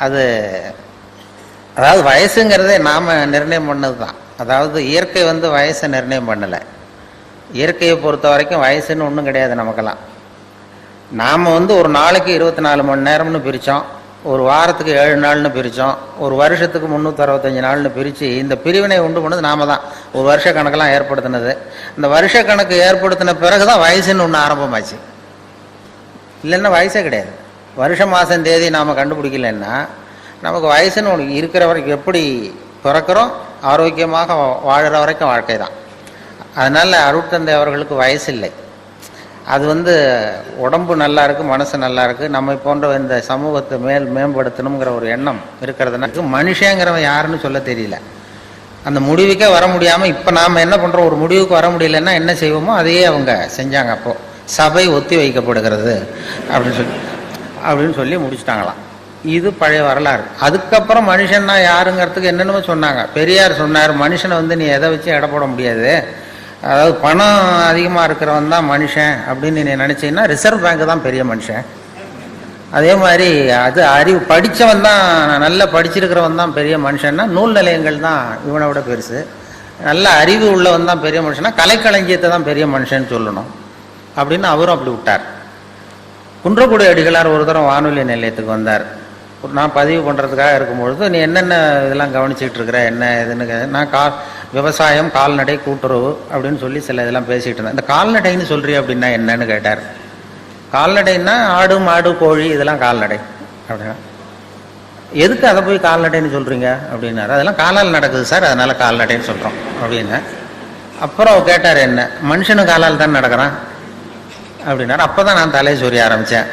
அது அதாவது வயசுங்கிறதே நாம் நிர்ணயம் பண்ணது தான். அதாவது இயற்கை வந்து வயசை நிர்ணயம் பண்ணலை. இயற்கையை பொறுத்த வரைக்கும் வயசுன்னு ஒன்றும் கிடையாது நமக்கெல்லாம். நாம் வந்து ஒரு நாளைக்கு 24 மணி நேரம்னு பிரித்தோம், ஒரு வாரத்துக்கு 7 நாள்னு பிரித்தோம், ஒரு வருஷத்துக்கு 365 நாள்னு பிரித்து இந்த பிரிவினை உண்டு பண்ணது நாம தான். ஒரு வருஷ கணக்கெல்லாம் ஏற்படுத்தினது. இந்த வருஷ கணக்கு ஏற்படுத்தின பிறகு தான் வயசுன்னு ஒன்று ஆரம்பமாச்சு. இல்லைன்னா வயசே கிடையாது. வருஷம் மாதம் தேதி நாம் கண்டுபிடிக்கலன்னா நமக்கு வயசுன்னு ஒன்று இருக்கிற வரைக்கும் எப்படி பிறக்கிறோம், ஆரோக்கியமாக வாழ்கிற வரைக்கும் வாழ்க்கை தான். அதனால் அருட்தந்தை அவர்களுக்கு வயசு இல்லை. அது வந்து உடம்பு நல்லா இருக்குது, மனசு நல்லா இருக்குது, நம்மை போன்ற இந்த சமூகத்தை மேம்படுத்தணுங்கிற ஒரு எண்ணம் இருக்கிறதுனால மனுஷங்கிறவன் யாருன்னு சொல்ல தெரியல. அந்த முடிவுக்கே வர முடியாமல் இப்போ நாம் என்ன பண்ணுறோம், ஒரு முடிவுக்கு வர முடியலன்னா என்ன செய்வோமோ அதையே அவங்க செஞ்சாங்க. அப்போது சபை ஒத்தி வைக்கப்படுகிறது அப்படின்னு சொல்லி முடிச்சுட்டாங்களாம். இது பழைய வரலாறு. அதுக்கப்புறம் மனுஷன்னா யாருங்கிறதுக்கு என்னென்னமோ சொன்னாங்க. பெரியார் சொன்னார், மனுஷனை வந்து நீ எதை வச்சு எடை போட முடியாது, அதாவது பணம் அதிகமாக இருக்கிறவன் தான் மனுஷன் அப்படின்னு நீ நினச்சின்னா ரிசர்வ் பேங்க் தான் பெரிய மனுஷன். அதே மாதிரி அது அறிவு படித்தவன் தான், நல்லா படிச்சிருக்கிறவன் தான் பெரிய மனுஷன்னா நூல் நிலையங்கள் தான் இவனை விட பெருசு. நல்ல அறிவு உள்ளவன் தான் பெரிய மனுஷனா கலைக்களஞ்சியத்தை தான் பெரிய மனுஷன்னு சொல்லணும் அப்படின்னு அவரும் அப்படி விட்டார். குன்றக்குடி அடிகளார் ஒரு தரம் வானொலி நிலையத்துக்கு வந்தார். நான் பதிவு பண்ணுறதுக்காக இருக்கும்பொழுது, நீ என்னென்ன இதெல்லாம் கவனிச்சிட்டு இருக்கிற என்ன இதுன்னு நான் விவசாயம், கால்நடை, கூட்டுறவு அப்படின்னு சொல்லி சில இதெல்லாம் பேசிகிட்டு இருந்தேன். இந்த கால்நடைன்னு சொல்கிறீ அப்படின்னா என்னன்னு கேட்டார். கால்நடைன்னா ஆடு மாடு கோழி இதெல்லாம் கால்நடை அப்படின்னா, எதுக்கு அதை போய் கால்நடைன்னு சொல்கிறீங்க அப்படின்னாரு. அதெல்லாம் காலால் நடக்குது சார், அதனால் கால்நடைன்னு சொல்கிறோம் அப்படின்னு. அப்புறம் கேட்டார், என்ன மனுஷனும் காலால் தான் நடக்கிறான் அப்படின்னாரு. அப்போ தான் நான் தலையை சொரிய ஆரம்பித்தேன்.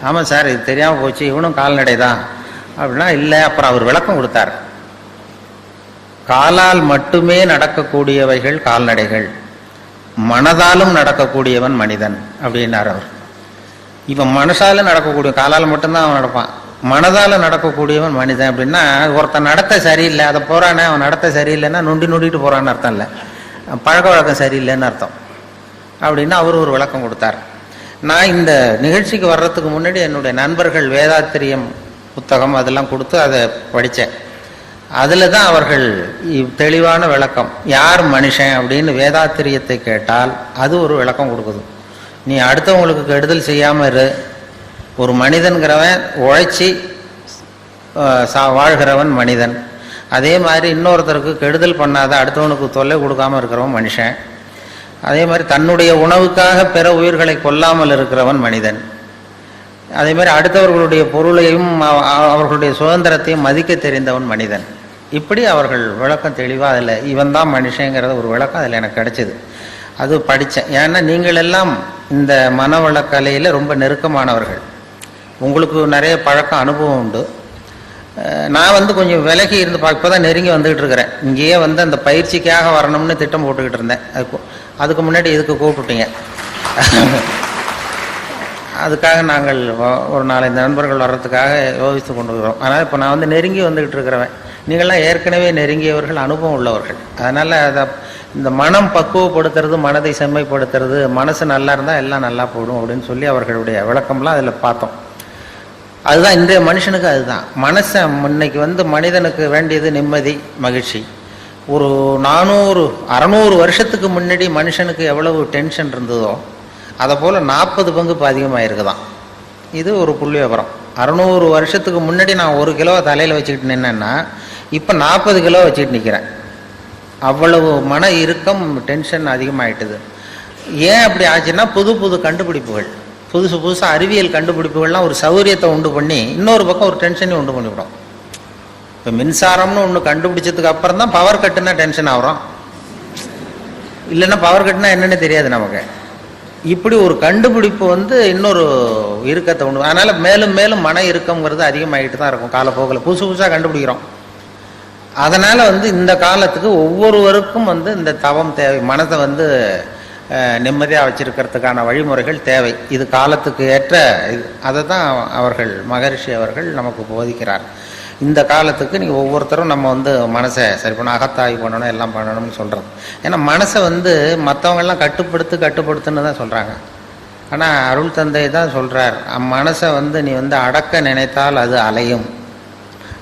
ஆமாம் சார், இது தெரியாமல் போச்சு, இவனும் கால்நடை தான் அப்படின்னா. இல்லை, அப்புறம் அவர் விளக்கம் கொடுத்தார். காலால் மட்டுமே நடக்கக்கூடியவைகள் கால்நடைகள், மனதாலும் நடக்கக்கூடியவன் மனிதன் அப்படின்னார் அவர். இவன் மனசால நடக்கக்கூடிய, காலால் மட்டும்தான் அவன் நடப்பான், மனதால் நடக்கக்கூடியவன் மனிதன் அப்படின்னா ஒருத்தன் நடத்த சரியில்லை, அதை போகிறானே அவன் நடத்த சரியில்லைன்னா நொண்டிட்டு போகிறான்னு அர்த்தம் இல்லை, பழக்க வழக்கம் சரியில்லைன்னு அர்த்தம் அப்படின்னு அவர் ஒரு விளக்கம் கொடுத்தார். நான் இந்த நிகழ்ச்சிக்கு வர்றதுக்கு முன்னாடி என்னுடைய நண்பர்கள் வேதாத்திரியம் புத்தகம் அதெல்லாம் கொடுத்து அதை படித்தேன். அதில் தான் அவர்கள் தெளிவான விளக்கம், யார் மனுஷன் அப்படின்னு வேதாத்திரியத்தை கேட்டால் அது ஒரு விளக்கம் கொடுக்குது. நீ அடுத்தவங்களுக்கு கெடுதல் செய்யாமல் இரு, ஒரு மனிதன்கிறவன் உழைச்சி வாழ்கிறவன் மனிதன். அதே மாதிரி இன்னொருத்தருக்கு கெடுதல் பண்ணாத, அடுத்தவனுக்கு தொல்லை கொடுக்காமல் இருக்கிறவன் மனுஷன். அதே மாதிரி தன்னுடைய உணவுக்காக பிற உயிர்களை கொல்லாமல் இருக்கிறவன் மனிதன். அதே மாதிரி அடுத்தவர்களுடைய பொருளையும் அவர்களுடைய சுதந்திரத்தையும் மதிக்க தெரிந்தவன் மனிதன். இப்படி அவர்கள் விளக்கம் தெளிவாக அதில் இவன் தான் மனுஷங்கிறத ஒரு விளக்கம் அதில் எனக்கு கிடைச்சிது. அது படித்தேன். ஏன்னா நீங்கள் எல்லாம் இந்த மனவளக்கலையில் ரொம்ப நெருக்கமானவர்கள், உங்களுக்கு நிறைய பழக்கம் அனுபவம் உண்டு. நான் வந்து கொஞ்சம் விலகி இருந்து இப்போ தான் நெருங்கி வந்துக்கிட்டு இருக்கிறேன். இங்கேயே வந்து அந்த பயிற்சிக்காக வரணும்னு திட்டம் போட்டுக்கிட்டு இருந்தேன். அதுக்கு முன்னாடி இதுக்கு கூப்பிட்டீங்க. அதுக்காக நாங்கள் ஒரு 4-5 நண்பர்கள் வர்றதுக்காக யோசித்து கொண்டு இருக்கிறோம். அதனால் இப்போ நான் வந்து நெருங்கி வந்துக்கிட்டு இருக்கிறவன். நீங்கள்லாம் ஏற்கனவே நெருங்கியவர்கள், அனுபவம் உள்ளவர்கள். அதனால் அதை இந்த மனம் பக்குவப்படுத்துறது, மனதை செம்மைப்படுத்துறது, மனசு நல்லா இருந்தால் எல்லாம் நல்லா போடும் அப்படின்னு சொல்லி அவர்களுடைய விளக்கம்லாம் அதில் பார்த்தோம். அதுதான் இன்றைய மனுஷனுக்கு, அதுதான் மனசை. இன்னைக்கு வந்து மனிதனுக்கு வேண்டியது நிம்மதி, மகிழ்ச்சி. ஒரு 400-600 வருஷத்துக்கு முன்னாடி மனுஷனுக்கு எவ்வளவு டென்ஷன் இருந்ததோ அதை போல் 40 பங்கு இப்போ அதிகமாக இருக்குதான். இது ஒரு புள்ளி விவரம். 600 வருஷத்துக்கு முன்னாடி நான் 1 கிலோ தலையில் வச்சுக்கிட்டு நின்னேன்னா இப்போ 40 கிலோ வச்சுக்கிட்டு நிற்கிறேன். அவ்வளவு மன இறுக்கம், டென்ஷன் அதிகமாகிட்டுது. ஏன் அப்படி ஆச்சுன்னா புது கண்டுபிடிப்புகள், புதுசாக அறிவியல் கண்டுபிடிப்புகள்லாம் ஒரு சௌகரியத்தை உண்டு பண்ணி இன்னொரு பக்கம் ஒரு டென்ஷனையும் உண்டு பண்ணிவிடும். இப்போ மின்சாரம்னு ஒன்று கண்டுபிடிச்சதுக்கு அப்புறம் தான் பவர் கட்டுனா டென்ஷன் ஆகிறோம், இல்லைன்னா பவர் கட்டுனா என்னென்னு தெரியாது நமக்கு. இப்படி ஒரு கண்டுபிடிப்பு வந்து இன்னொரு இறுக்கத்தை உண்டு. அதனால் மேலும் மேலும் மன இறுக்கங்கிறது அதிகமாகிட்டு தான் இருக்கும் காலப்போக்கில். புதுசாக கண்டுபிடிக்கிறோம். அதனால் வந்து இந்த காலத்துக்கு ஒவ்வொருவருக்கும் வந்து இந்த தவம் தேவை, மனதை வந்து நிம்மதியாக வச்சிருக்கிறதுக்கான வழிமுறைகள் தேவை. இது காலத்துக்கு ஏற்ற அதை தான் அவர்கள் மகரிஷி அவர்கள் நமக்கு போதிக்கிறார். இந்த காலத்துக்கு நீங்கள் ஒவ்வொருத்தரும் நம்ம வந்து மனசை சரி பண்ண, அகத்தாய்வு பண்ணணும், எல்லாம் பண்ணணும்னு சொல்கிறது. ஏன்னா மனசை வந்து மற்றவங்கெல்லாம் கட்டுப்படுத்துன்னு தான் சொல்கிறாங்க. ஆனால் அருள் தந்தை தான் சொல்கிறார், மனசை வந்து நீ வந்து அடக்க நினைத்தால் அது அலையும்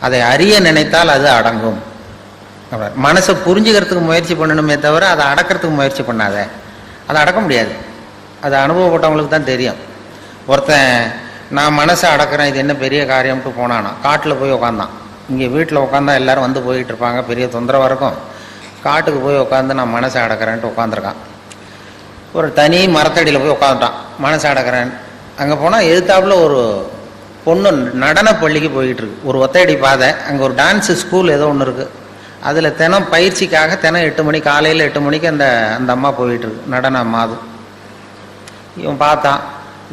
அதை அறிய நினைத்தால் அது அடங்கும். மனசை புரிஞ்சுக்கிறதுக்கு முயற்சி பண்ணணுமே தவிர அதை அடக்கிறதுக்கு முயற்சி பண்ணாத. அதை அடக்க முடியாது. அது அனுபவப்பட்டவங்களுக்கு தான் தெரியும். ஒருத்தன் நான் மனசை அடக்கிறேன், இது என்ன பெரிய காரியம்ட்டு போனானா, காட்டில் போய் உட்காந்தான். இங்கே வீட்டில் உட்காந்தா எல்லோரும் வந்து போயிட்டு இருப்பாங்க, பெரிய தொந்தரவாக இருக்கும். காட்டுக்கு போய் உட்காந்து நான் மனசை அடக்கிறேன்ட்டு உட்காந்துருக்கான். ஒரு தனி மரத்தடியில் போய் உட்காந்துட்டான், மனசை அடக்கிறேன். அங்கே போனால் எதிர்த்தாப்புல ஒரு பொண்ணு நடன பள்ளிக்கு போய்கிட்டு இருக்கு. ஒரு ஒத்தையடி பாதை, அங்கே ஒரு டான்ஸு ஸ்கூல் ஏதோ ஒன்று இருக்குது. அதில் தினம் பயிற்சிக்காக தினம் 8 மணி, காலையில் 8 மணிக்கு அந்த அம்மா போயிட்டு இருக்கு, நடன அம்மாது. இவன் பார்த்தான்,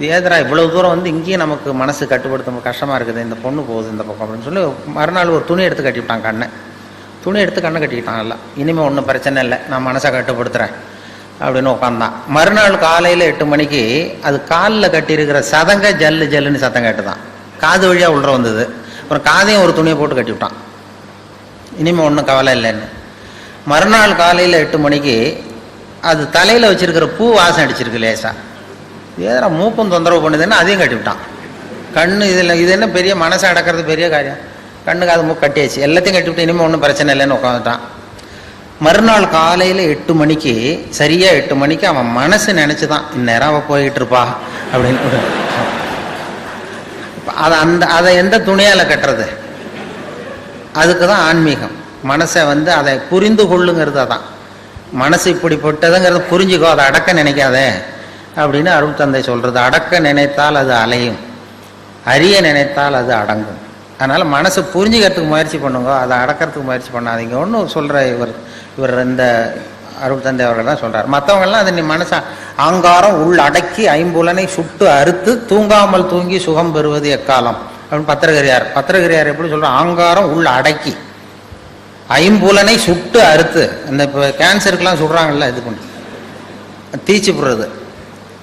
ஏதரா இவ்வளவு தூரம் வந்து இங்கேயும் நமக்கு மனசு கட்டுப்படுத்த கஷ்டமாக இருக்குது, இந்த பொண்ணு போகுது இந்த பக்கம் அப்படின்னு சொல்லி மறுநாள் ஒரு துணி எடுத்து கட்டிவிட்டான். துணி எடுத்து கண்ணை கட்டிக்கிட்டான். எல்லாம் இனிமேல் ஒன்றும் பிரச்சனை இல்லை, நான் மனசை கட்டுப்படுத்துகிறேன் அப்படின்னு உட்காந்தான். மறுநாள் காலையில் 8 மணிக்கு அது காலில் கட்டியிருக்கிற சதங்க ஜல்லு ஜல்லுன்னு சத்தம் கேட்டுதான். காது வழியாக உள்ள வந்தது. அப்புறம் காதையும் ஒரு துணியை போட்டு கட்டிவிட்டான். இனிமேல் ஒன்றும் கவலை இல்லைன்னு. மறுநாள் காலையில் 8 மணிக்கு அது தலையில் வச்சிருக்கிற பூ வாசம் அடிச்சிருக்கு லேசா. ஏதா மூக்கும் தொந்தரவு பண்ணுதுன்னு அதையும் கட்டிவிட்டான். கண்ணு இது என்ன பெரிய மனசை அடக்கிறது பெரிய காரியம். கண்ணுக்கு அது மூக்கு கட்டியாச்சு, எல்லாத்தையும் கட்டிவிட்டு இனிமேல் ஒன்றும் பிரச்சனை இல்லைன்னு உட்காந்துட்டான். மறுநாள் காலையில் 8 மணிக்கு சரியாக 8 மணிக்கு அவன் மனசு நினச்சிதான் இந்நேரம் அவள் போய்கிட்டு இருப்பா அப்படின்னு. அதை எந்த துணியால் கட்டுறது? அதுக்கு தான் ஆன்மீகம். மனசை வந்து அதை புரிந்து கொள்ளுங்கிறது. அதான் மனசு இப்படிப்பட்டதுங்கிறத புரிஞ்சுக்கோ, அதை அடக்க நினைக்காதே அப்படின்னு அருள் தந்தை சொல்கிறது. அடக்க நினைத்தால் அது அலையும், அறிய நினைத்தால் அது அடங்கும். அதனால் மனசை புரிஞ்சுக்கிறதுக்கு முயற்சி பண்ணுங்க, அதை அடக்கிறதுக்கு முயற்சி பண்ணாதீங்க ஒன்று சொல்கிற இவர் இந்த அருள் தந்தை அவர்கள் தான் சொல்கிறார். மற்றவங்கெல்லாம் அதை நீ மனசை ஆங்காரம் உள் அடக்கி ஐம்புலனை சுட்டு அறுத்து தூங்காமல் தூங்கி சுகம் பெறுவது எக்காலம் அப்படின்னு பத்திரகிரியார் எப்படி சொல்கிறார்? ஆங்காரம் உள் அடக்கி ஐம்புலனை சுட்டு அறுத்து. இந்த இப்போ கேன்சருக்கெல்லாம் சுடுறாங்கல்ல, இது பண்ணி தீச்சு போடுறது,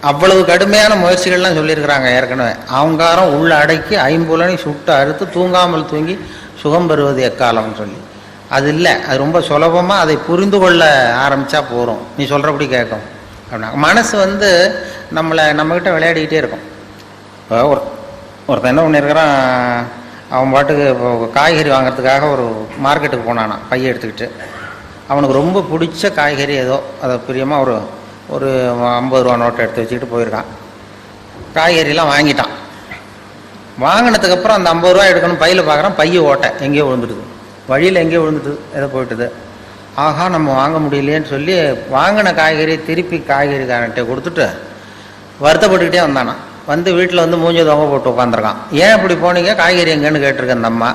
அவ்வளவு கடுமையான முயற்சிகள்லாம் சொல்லியிருக்கிறாங்க ஏற்கனவே. ஆங்காரம் உள்ள அடக்கி ஐம்புலனை சுட்டு அறுத்து தூங்காமல் தூங்கி சுகம் பெறுவது எக்காலம்னு சொல்லி. அது இல்லை, அது ரொம்ப சுலபமாக அதை புரிந்து கொள்ள ஆரம்பித்தா போகிறோம், நீ சொல்கிறபடி கேட்கும் அப்படின்னா. மனசு வந்து நம்மக்கிட்ட விளையாடிக்கிட்டே இருக்கும். இப்போ ஒருத்தன் என்ன பண்ணியிருக்கிறான், அவன் பாட்டுக்கு இப்போ காய்கறி வாங்கிறதுக்காக ஒரு மார்க்கெட்டுக்கு போனானா பையை எடுத்துக்கிட்டு. அவனுக்கு ரொம்ப பிடிச்ச காய்கறி ஏதோ அதை பிரியமாக ஒரு 50 ரூபா நோட்டை எடுத்து வச்சுக்கிட்டு போயிருக்கான். காய்கறிலாம் வாங்கிட்டான். வாங்கினதுக்கப்புறம் அந்த 50 ரூபா எடுக்கணும், பையில் பார்க்குறான், பையை ஓட்டை எங்கேயோ விழுந்துடுது, வழியில் எங்கேயோ விழுந்துட்டு ஏதோ போயிட்டுது. ஆஹா நம்ம வாங்க முடியலையேன்னு சொல்லி வாங்கின காய்கறியை திருப்பி காய்கறிக்காரன்ட்டே கொடுத்துட்டு வருத்தப்பட்டுக்கிட்டே வந்தானா. வந்து வீட்டில் வந்து மூஞ்சி தொங்க போட்டு உட்காந்துருக்கான். ஏன் இப்படி போனீங்க, காய்கறி எங்கேன்னு கேட்டிருக்கேன் அந்த அம்மா.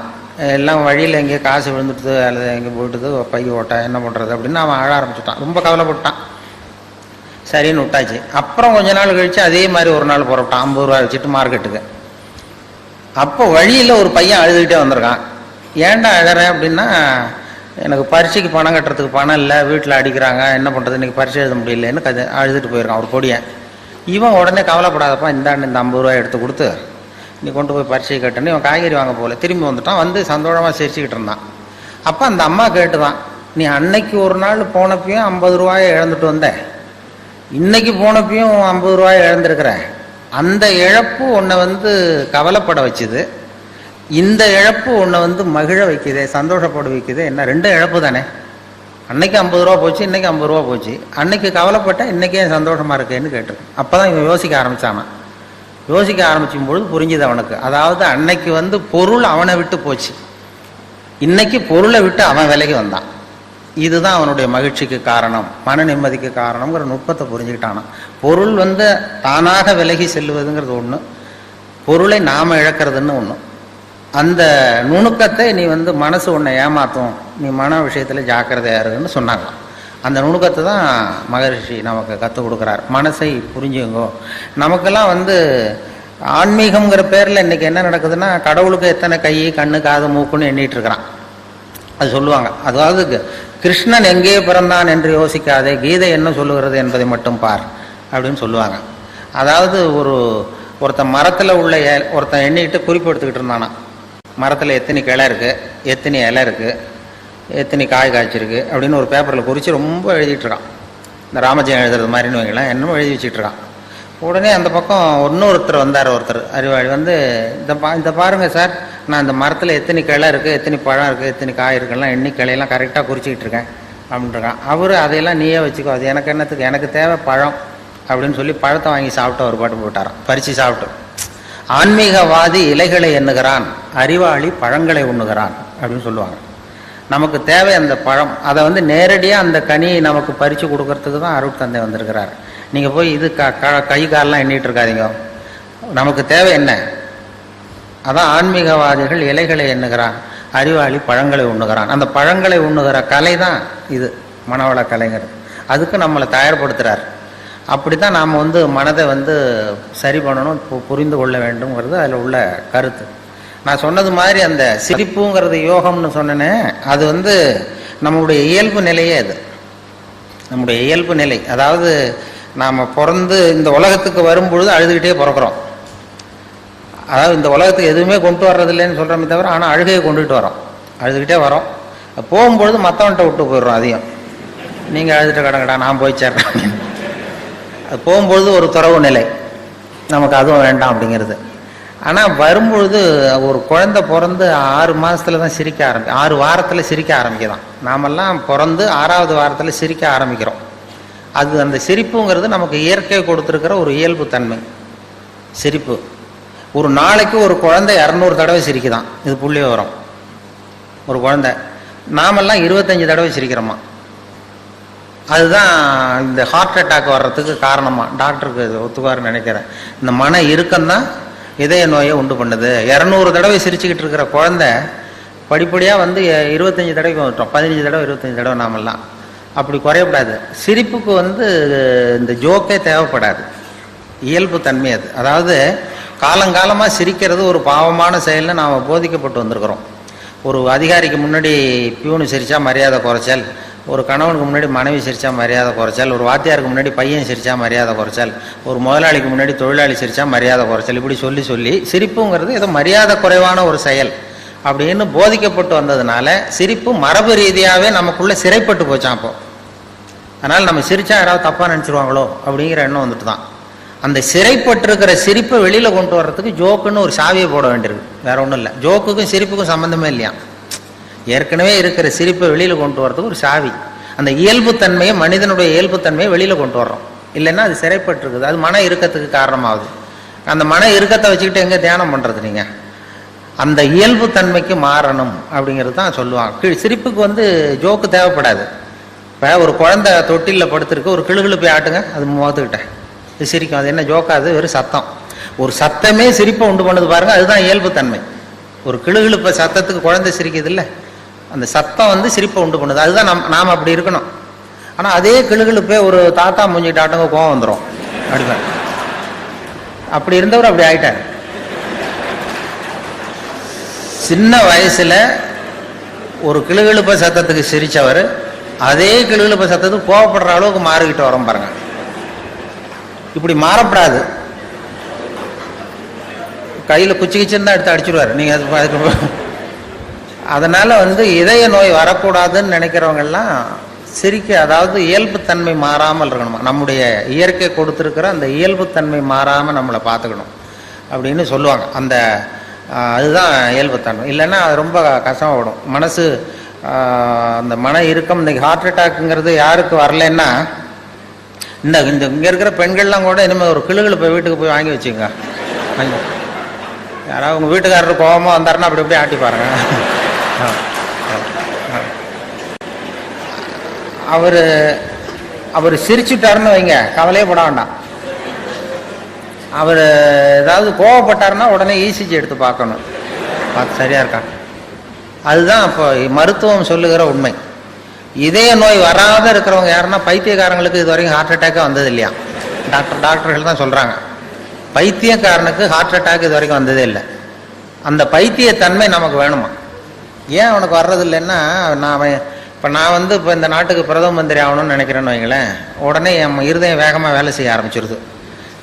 எல்லாம் வழியில் எங்கேயோ காசு விழுந்துட்டுது அல்லது எங்கே போயிட்டுது, பை ஓட்டை என்ன பண்ணுறது அப்படின்னு அவன் அழ ஆரம்பிச்சுட்டான். ரொம்ப கவலைப்பட்டான். சரின்னு விட்டாச்சு. அப்புறம் கொஞ்ச நாள் கழித்து அதே மாதிரி ஒரு நாள் புறப்பட்டான் 50 ரூபா வச்சுட்டு மார்க்கெட்டுக்கு. அப்போ வழியில் ஒரு பையன் அழுதுகிட்டே வந்திருக்கான். ஏன்டா அழறேன் அப்படின்னா, எனக்கு பரீட்சைக்கு பணம் கட்டுறதுக்கு பணம் இல்லை, வீட்டில் அடிக்கிறாங்க, என்ன பண்ணுறது, இன்றைக்கி பரீட்சை எழுத முடியலன்னு அழுதுட்டு போயிருக்கான் ஒரு பொடியன். இவன் உடனே கவலைப்படாதப்பா, இந்தாண்டு இந்த 50 ரூபாய் எடுத்து கொடுத்து நீ கொண்டு போய் பரீட்சை கட்டுன்னு இவன் காய்கறி வாங்க போகல, திரும்பி வந்துட்டான். வந்து சந்தோஷமாக சிரிச்சுக்கிட்டு இருந்தான். அப்போ அந்த அம்மா கேட்டுதான், நீ அன்னைக்கு ஒரு நாள் போனப்பையும் 50 ரூபாயை இழந்துட்டு வந்த, இன்னைக்கு போனப்பையும் 50 ரூபாயை இழந்திருக்கிற, அந்த இழப்பு உன்னை வந்து கவலைப்பட வச்சுது, இந்த இழப்பு உன்னை வந்து மகிழ வைக்குது, சந்தோஷப்பட வைக்குது. என்ன 2 இழப்பு தானே, அன்னைக்கு 50 ரூபா போச்சு, இன்னைக்கு 50 ரூபா போச்சு, அன்னைக்கு கவலைப்பட்ட இன்னைக்கே சந்தோஷமா இருக்கேன்னு கேட்டிருக்கேன். அப்போதான் இவன் யோசிக்க ஆரம்பிச்சானா. யோசிக்க ஆரம்பிக்கும் பொழுது புரிஞ்சுது அவனுக்கு. அதாவது அன்னைக்கு வந்து பொருள் அவனை விட்டு போச்சு, இன்னைக்கு பொருளை விட்டு அவன் விலகி வந்தான். இதுதான் அவனுடைய மகிழ்ச்சிக்கு காரணம், மன நிம்மதிக்கு காரணம்ங்கிற நுட்பத்தை புரிஞ்சுக்கிட்டானா. பொருள் வந்து தானாக விலகி செல்லுவதுங்கிறது ஒன்று, பொருளை நாம் இழக்கிறதுன்னு ஒன்று. அந்த நுணுக்கத்தை நீ வந்து மனசு உன்னை ஏமாற்றும், நீ மன விஷயத்தில் ஜாக்கிரதையா இருக்குன்னு சொன்னாங்களாம். அந்த நுணுக்கத்தை தான் மகரிஷி நமக்கு கற்றுக் கொடுக்குறார். மனசை புரிஞ்சுங்கோ. நமக்கெல்லாம் வந்து ஆன்மீகம்ங்கிற பேரில் இன்றைக்கி என்ன நடக்குதுன்னா, கடவுளுக்கு எத்தனை கை கண்ணு காது மூக்குன்னு எண்ணிட்டு இருக்கிறான். அது சொல்லுவாங்க, அதாவது கிருஷ்ணன் எங்கே பிறந்தான் என்று யோசிக்காதே, கீதை என்ன சொல்லுகிறது என்பதை மட்டும் பார் அப்படின்னு சொல்லுவாங்க. அதாவது ஒருத்தன் மரத்தில் உள்ள ஒருத்தன் எண்ணிக்கிட்டு குறிப்பு எடுத்துக்கிட்டு இருந்தானா, மரத்தில் எத்தனை கிளை இருக்குது, எத்தனை இலை இருக்குது, எத்தனை காய் காய்ச்சிருக்கு அப்படின்னு ஒரு பேப்பரில் குறித்து ரொம்ப எழுதிட்டு இருக்கான். இந்த ராமஜெயம் எழுதுறது மாதிரின்னு வைங்களேன், என்னமோ எழுதி வச்சுட்டு இருக்கான். உடனே அந்த பக்கம் இன்னொருத்தர் வந்தார், ஒருத்தர் அறிவாளி வந்து, இந்த பாருங்கள் சார், நான் இந்த மரத்தில் எத்தனை கிளை இருக்குது, எத்தனை பழம் இருக்குது, எத்தனை காய் இருக்குலாம் எண்ணி கிளையெல்லாம் கரெக்டாக குறிச்சிக்கிட்டு இருக்கேன் அப்படின்ட்டுருக்கான். அவர் அதையெல்லாம் நீயே வச்சுக்கோ, அது எனக்கு என்னத்துக்கு, எனக்கு தேவை பழம் அப்படின்னு சொல்லி பழத்தை வாங்கி சாப்பிட்டு ஒரு பாட்டு போட்டாரான், பறித்து சாப்பிட்டு. ஆன்மீகவாதி இலைகளை எண்ணுகிறான், அறிவாளி பழங்களை உண்ணுகிறான் அப்படின்னு சொல்லுவாங்க. நமக்கு தேவை அந்த பழம், அதை வந்து நேரடியாக அந்த கனியை நமக்கு பறித்து கொடுக்கறதுக்கு தான் அருட்தந்தை வந்திருக்கிறார். நீங்கள் போய் இது கை காலெலாம் எண்ணிட்டு இருக்காதீங்க. நமக்கு தேவை என்ன? அதான் ஆன்மீகவாதிகள் இலைகளை எண்ணுகிறான், அறிவாளி பழங்களை உண்ணுகிறான். அந்த பழங்களை உண்ணுகிற கலை தான் இது மனவள கலைஞர். அதுக்கு நம்மளை தயார்படுத்துகிறார். அப்படி தான் நாம் வந்து மனதை வந்து சரி பண்ணணும், புரிந்து கொள்ள வேண்டும்ங்கிறது அதில் உள்ள கருத்து. நான் சொன்னது மாதிரி அந்த சிரிப்புங்கிறது யோகம்னு சொன்னேனே, அது வந்து நம்முடைய இயல்பு நிலையே. அது நம்முடைய இயல்பு நிலை. அதாவது நாம் பிறந்து இந்த உலகத்துக்கு வரும்பொழுது அழுதுகிட்டே பிறக்கிறோம். அதாவது இந்த உலகத்துக்கு எதுவுமே கொண்டு வர்றதில்லைன்னு சொல்கிறோமே தவிர, ஆனால் அழுகையை கொண்டுகிட்டு வரோம், அழுதுகிட்டே வரோம். போகும்பொழுது மற்றவன்கிட்ட விட்டு போயிடுறோம். அதையும் நீங்கள் அழுதுட்டு கடங்கடா நான் போய் சேர்றேன். அது போகும்பொழுது ஒரு துறவு நிலை, நமக்கு அதுவும் வேண்டாம் அப்படிங்கிறது. ஆனால் வரும்பொழுது ஒரு குழந்தை பிறந்து 6 மாதத்துல தான் சிரிக்க 6 வாரத்தில் சிரிக்க ஆரம்பிக்கலாம். நாமெல்லாம் பிறந்து 6வது வாரத்தில் சிரிக்க ஆரம்பிக்கிறோம். அது அந்த சிரிப்புங்கிறது நமக்கு இயற்கை கொடுத்துருக்கிற ஒரு இயல்பு தன்மை. சிரிப்பு ஒரு நாளைக்கு ஒரு குழந்தை 200 தடவை சிரிக்குதான். இது புள்ளி விவரம். ஒரு குழந்தை, நாமெல்லாம் 25 தடவை சிரிக்கிறோமா. அதுதான் இந்த ஹார்ட் அட்டாக் வர்றதுக்கு காரணமா. டாக்டருக்கு ஒத்துவாருன்னு நினைக்கிறேன். இந்த மன இறுக்கம்தான் இதய நோயை உண்டு பண்ணுது. 200 தடவை சிரிச்சுக்கிட்டு இருக்கிற குழந்தை படிப்படியாக வந்து 25 தடவைக்கு வந்துட்டோம். 15 தடவை 25 தடவை. நாமெல்லாம் அப்படி குறையப்படாது. சிரிப்புக்கு வந்து இந்த ஜோக்கே தேவைப்படாது, இயல்பு தன்மை அது. அதாவது காலங்காலமாக சிரிக்கிறது ஒரு பாவமான செயல்னு நாம் போதிக்கப்பட்டு வந்திருக்கிறோம். ஒரு அதிகாரிக்கு முன்னாடி பியூனு சிரித்தா மரியாதை குறைச்சல், ஒரு கணவனுக்கு முன்னாடி மனைவி சிரித்தா மரியாதை குறைச்சல், ஒரு வாத்தியாருக்கு முன்னாடி பையன் சிரித்தா மரியாதை குறைச்சல், ஒரு முதலாளிக்கு முன்னாடி தொழிலாளி சிரித்தா மரியாதை குறைச்சல், இப்படி சொல்லி சொல்லி சிரிப்புங்கிறது ஏதோ மரியாதை குறைவான ஒரு செயல் அப்படின்னு போதிக்கப்பட்டு வந்ததுனால சிரிப்பு மரபு ரீதியாகவே நமக்குள்ளே சிறைப்பட்டு போச்சான். அப்போ அதனால் நம்ம சிரித்தா யாராவது தப்பாக நினச்சிருவாங்களோ அப்படிங்கிற எண்ணம் வந்துட்டு தான். அந்த சிறைப்பட்டிருக்கிற சிரிப்பை வெளியில் கொண்டு வர்றதுக்கு ஜோக்குன்னு ஒரு சாவியை போட வேண்டியிருக்கு, வேற ஒன்றும் இல்லை. ஜோக்குக்கும் சிரிப்புக்கும் சம்மந்தமே இல்லையா. ஏற்கனவே இருக்கிற சிரிப்பை வெளியில் கொண்டு வர்றதுக்கு ஒரு சாவி. அந்த இயல்புத்தன்மையை, மனிதனுடைய இயல்புத்தன்மையை வெளியில் கொண்டு வர்றோம். இல்லைன்னா அது சிறைப்பட்டிருக்குது, அது மன இறுக்கத்துக்கு காரணமாகுது. அந்த மன இறுக்கத்தை வச்சுக்கிட்டு எங்கே தியானம் பண்ணுறது நீங்கள்? அந்த இயல்புத்தன்மைக்கு மாறணும் அப்படிங்கிறது தான் சொல்லுவாங்க. சிரிப்புக்கு வந்து ஜோக்கு தேவைப்படாது. இப்போ ஒரு குழந்தை தொட்டிலில் படுத்துருக்கு, ஒரு கிளுகிழு போய் ஆட்டுங்க, அது முகத்துக்கிட்டேன், இது சிரிக்கும். அது என்ன ஜோக்காது? வெறும் சத்தம். ஒரு சத்தமே சிரிப்பை உண்டு பண்ணுது பாருங்க, அதுதான் இயல்புத்தன்மை. ஒரு கிளுகிழுப்ப சத்தத்துக்கு குழந்தை சிரிக்குது இல்லை, அந்த சத்தம் வந்து சிரிப்பை உண்டு பண்ணுது. அதுதான் நாம் அப்படி இருக்கணும். ஆனால் அதே கிளுகிழுப்பே ஒரு தாத்தா மூஞ்சிக்கிட்டு ஆட்டங்க கோவம் வந்துடும் அப்படிப்பார். அப்படி இருந்தவர் அப்படி ஆயிட்டார். சின்ன வயசுல ஒரு கிளுகிழுப்ப சத்தத்துக்கு சிரிச்சவர் அதே கிளுகிழுப்ப சத்தத்துக்கு கோவப்படுற அளவுக்கு மாறிக்கிட்டு வரோம் பாருங்க. இப்படி மாறப்படாது. கையில் குச்சி கிச்சின்னு தான் எடுத்து அடிச்சுடுவார் நீங்கள். அதுக்கு அதனால வந்து இதய நோய் வரக்கூடாதுன்னு நினைக்கிறவங்கெல்லாம் சிரிக்க, அதாவது இயல்புத்தன்மை மாறாமல் இருக்கணுமா. நம்முடைய இயற்கை கொடுத்துருக்கிற அந்த இயல்புத்தன்மை மாறாமல் நம்மளை பார்த்துக்கணும் அப்படின்னு சொல்லுவாங்க. அந்த அதுதான் இயல்புத்தன்மை. இல்லைன்னா அது ரொம்ப கஷ்டமாகிடும் மனசு. அந்த மன இறுக்கம், இன்னைக்கு ஹார்ட் அட்டாக்குங்கிறது யாருக்கு வரலன்னா, இந்த இங்கே இருக்கிற பெண்கள்லாம் கூட இனிமேல் ஒரு கிளுகிழு போய் வீட்டுக்கு போய் வாங்கி வச்சுங்க. யாராவது உங்கள் வீட்டுக்காரர் கோபமாக வந்தாருன்னா அப்படி அப்படியே ஆட்டி பாருங்க. அவர் சிரிச்சுட்டாருன்னு வைங்க, கவலையே பட வேண்டாம். அவர் ஏதாவது கோவப்பட்டாருன்னா உடனே இசிஜி எடுத்து பார்க்கணும், பார்த்து சரியா இருக்கா. அதுதான் இப்போ மருத்துவம் சொல்லுகிற உண்மை. இதய நோய் வராத இருக்கிறவங்க யாருன்னா பைத்தியக்காரங்களுக்கு இது வரைக்கும் ஹார்ட் அட்டாக்கே வந்தது இல்லையா. டாக்டர்கள் தான் சொல்கிறாங்க, பைத்தியக்காரனுக்கு ஹார்ட் அட்டாக் இது வரைக்கும் வந்ததே இல்லை. அந்த பைத்தியத்தன்மை நமக்கு வேணுமா. ஏன் அவனுக்கு வர்றதில்லைன்னா, நான் வந்து இப்போ இந்த நாட்டுக்கு பிரதம மந்திரி ஆகணும்னு நினைக்கிறேன்னு வைங்களேன், உடனே என் இருதயம் வேகமாக வேலை செய்ய ஆரம்பிச்சிருது.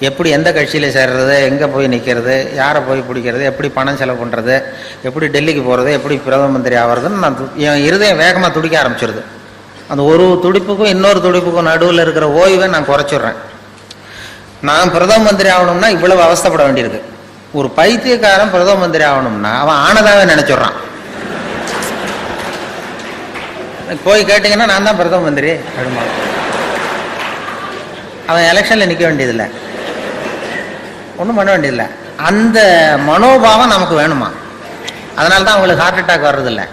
எப்படி எந்த கட்சியில் சேர்றது, எங்கே போய் நிற்கிறது, யாரை போய் பிடிக்கிறது, எப்படி பணம் செலவு பண்ணுறது, எப்படி டெல்லிக்கு போகிறது, எப்படி பிரதம மந்திரி ஆகிறதுன்னு என் இருதயம் வேகமாக துடிக்க ஆரம்பிச்சிருது. அந்த ஒரு துடிப்புக்கும் இன்னொரு துடிப்புக்கும் நடுவில் இருக்கிற ஓய்வை நான் குறைச்சிடுறேன். நான் பிரதம மந்திரி ஆகணும்னா இவ்வளவு அவஸ்தைப்பட வேண்டியிருக்கு. ஒரு பைத்தியக்காரன் பிரதம மந்திரி ஆகணும்னா அவன் ஆனதாவே நினைச்சிடுறான். போய் கேட்டீங்கன்னா நான் தான் பிரதம மந்திரி அப்படிமா. அவன் எலெக்ஷன்ல நிற்க வேண்டியதில்லை, ஒன்றும் பண்ண வேண்டியதில்லை. அந்த மனோபாவம் நமக்கு வேணுமா? அதனால தான் அவங்களுக்கு ஹார்ட் அட்டாக் வர்றதில்லை.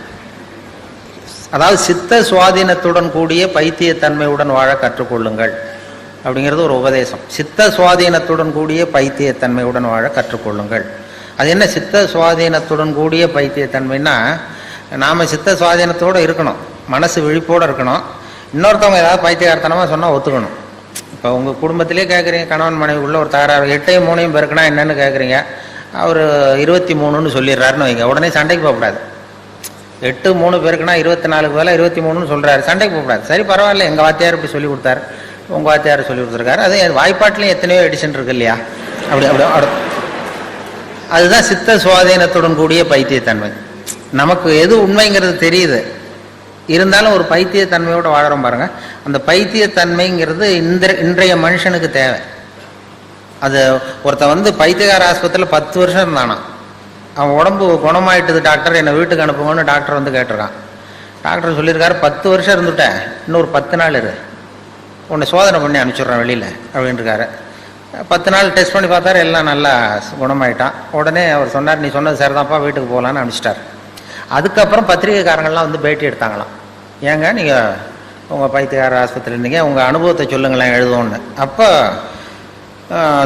அதாவது சித்த சுவாதீனத்துடன் கூடிய பைத்தியத்தன்மையுடன் வாழ கற்றுக்கொள்ளுங்கள் அப்படிங்கிறது ஒரு உபதேசம். சித்த சுவாதீனத்துடன் கூடிய பைத்தியத்தன்மையுடன் வாழ கற்றுக்கொள்ளுங்கள். அது என்ன சித்த சுவாதீனத்துடன் கூடிய பைத்தியத்தன்மைன்னா, நாம் சித்த சுவாதீனத்தோடு இருக்கணும், மனசு விழிப்போடு இருக்கணும். இன்னொருத்தவங்க ஏதாவது பைத்தியகார்த்தனமாக சொன்னால் ஒத்துக்கணும். இப்போ உங்கள் குடும்பத்திலே கேட்குறீங்க, கணவன் மனைவிக்குள்ள ஒரு தகராறு, 8ஐயும் 3ஐயும் பெருக்குனா என்னன்னு கேட்குறீங்க, அவர் 23ன்னு சொல்லிடுறாருன்னு வைங்க, உடனே சண்டைக்கு போகக்கூடாது. 8 3 பேருக்குன்னா 24க்கு வேலை 23ன்னு சொல்கிறாரு, சண்டைக்கு போகக்கூடாது. சரி பரவாயில்ல, எங்கள் வாத்தியார் இப்படி சொல்லி கொடுத்தாரு, உங்கள் வாத்தியார் சொல்லி கொடுத்துருக்காரு, அது வாய்ப்பாட்டிலையும் எத்தனையோ எடிஷன் இருக்கு இல்லையா, அப்படி அப்படி அதுதான் சித்த சுவாதீனத்துடன் கூடிய பைத்தியத்தன்மை. நமக்கு எது உண்மைங்கிறது தெரியுது, இருந்தாலும் ஒரு பைத்தியத்தன்மையோடு வாழறோம் பாருங்க. அந்த பைத்தியத்தன்மைங்கிறது இன்றைய மனுஷனுக்கு தேவை. அது ஒருத்தன் பைத்தியகார ஆஸ்பத்திரியில் 10 வருஷம் இருந்தானா, அவன் உடம்பு குணமாயிட்டது டாக்டர், என்னை வீட்டுக்கு அனுப்புங்கன்னு டாக்டர் கேட்டிருக்கான். டாக்டர் சொல்லியிருக்காரு 10 வருஷம் இருந்துட்டேன், இன்னொரு 10 நாள் இரு, உன்னை சோதனை பண்ணி அனுப்பிச்சுட்றேன் வெளியில் அப்படின்ட்டுருக்காரு. 10 நாள் டெஸ்ட் பண்ணி பார்த்தாரு, எல்லாம் நல்லா குணமாயிட்டான். உடனே அவர் சொன்னார், நீ சொன்னது சரிதான்ப்பா, வீட்டுக்கு போகலான்னு அனுப்பிச்சிட்டார். அதுக்கப்புறம் பத்திரிகைக்காரங்கள்லாம் பேட்டி எடுத்தாங்களாம், ஏங்க நீங்கள் உங்கள் பைத்தியகார ஆஸ்பத்திரி இருந்தீங்க, உங்கள் அனுபவத்தை சொல்லுங்களேன் எழுதுவோன்னு. அப்போ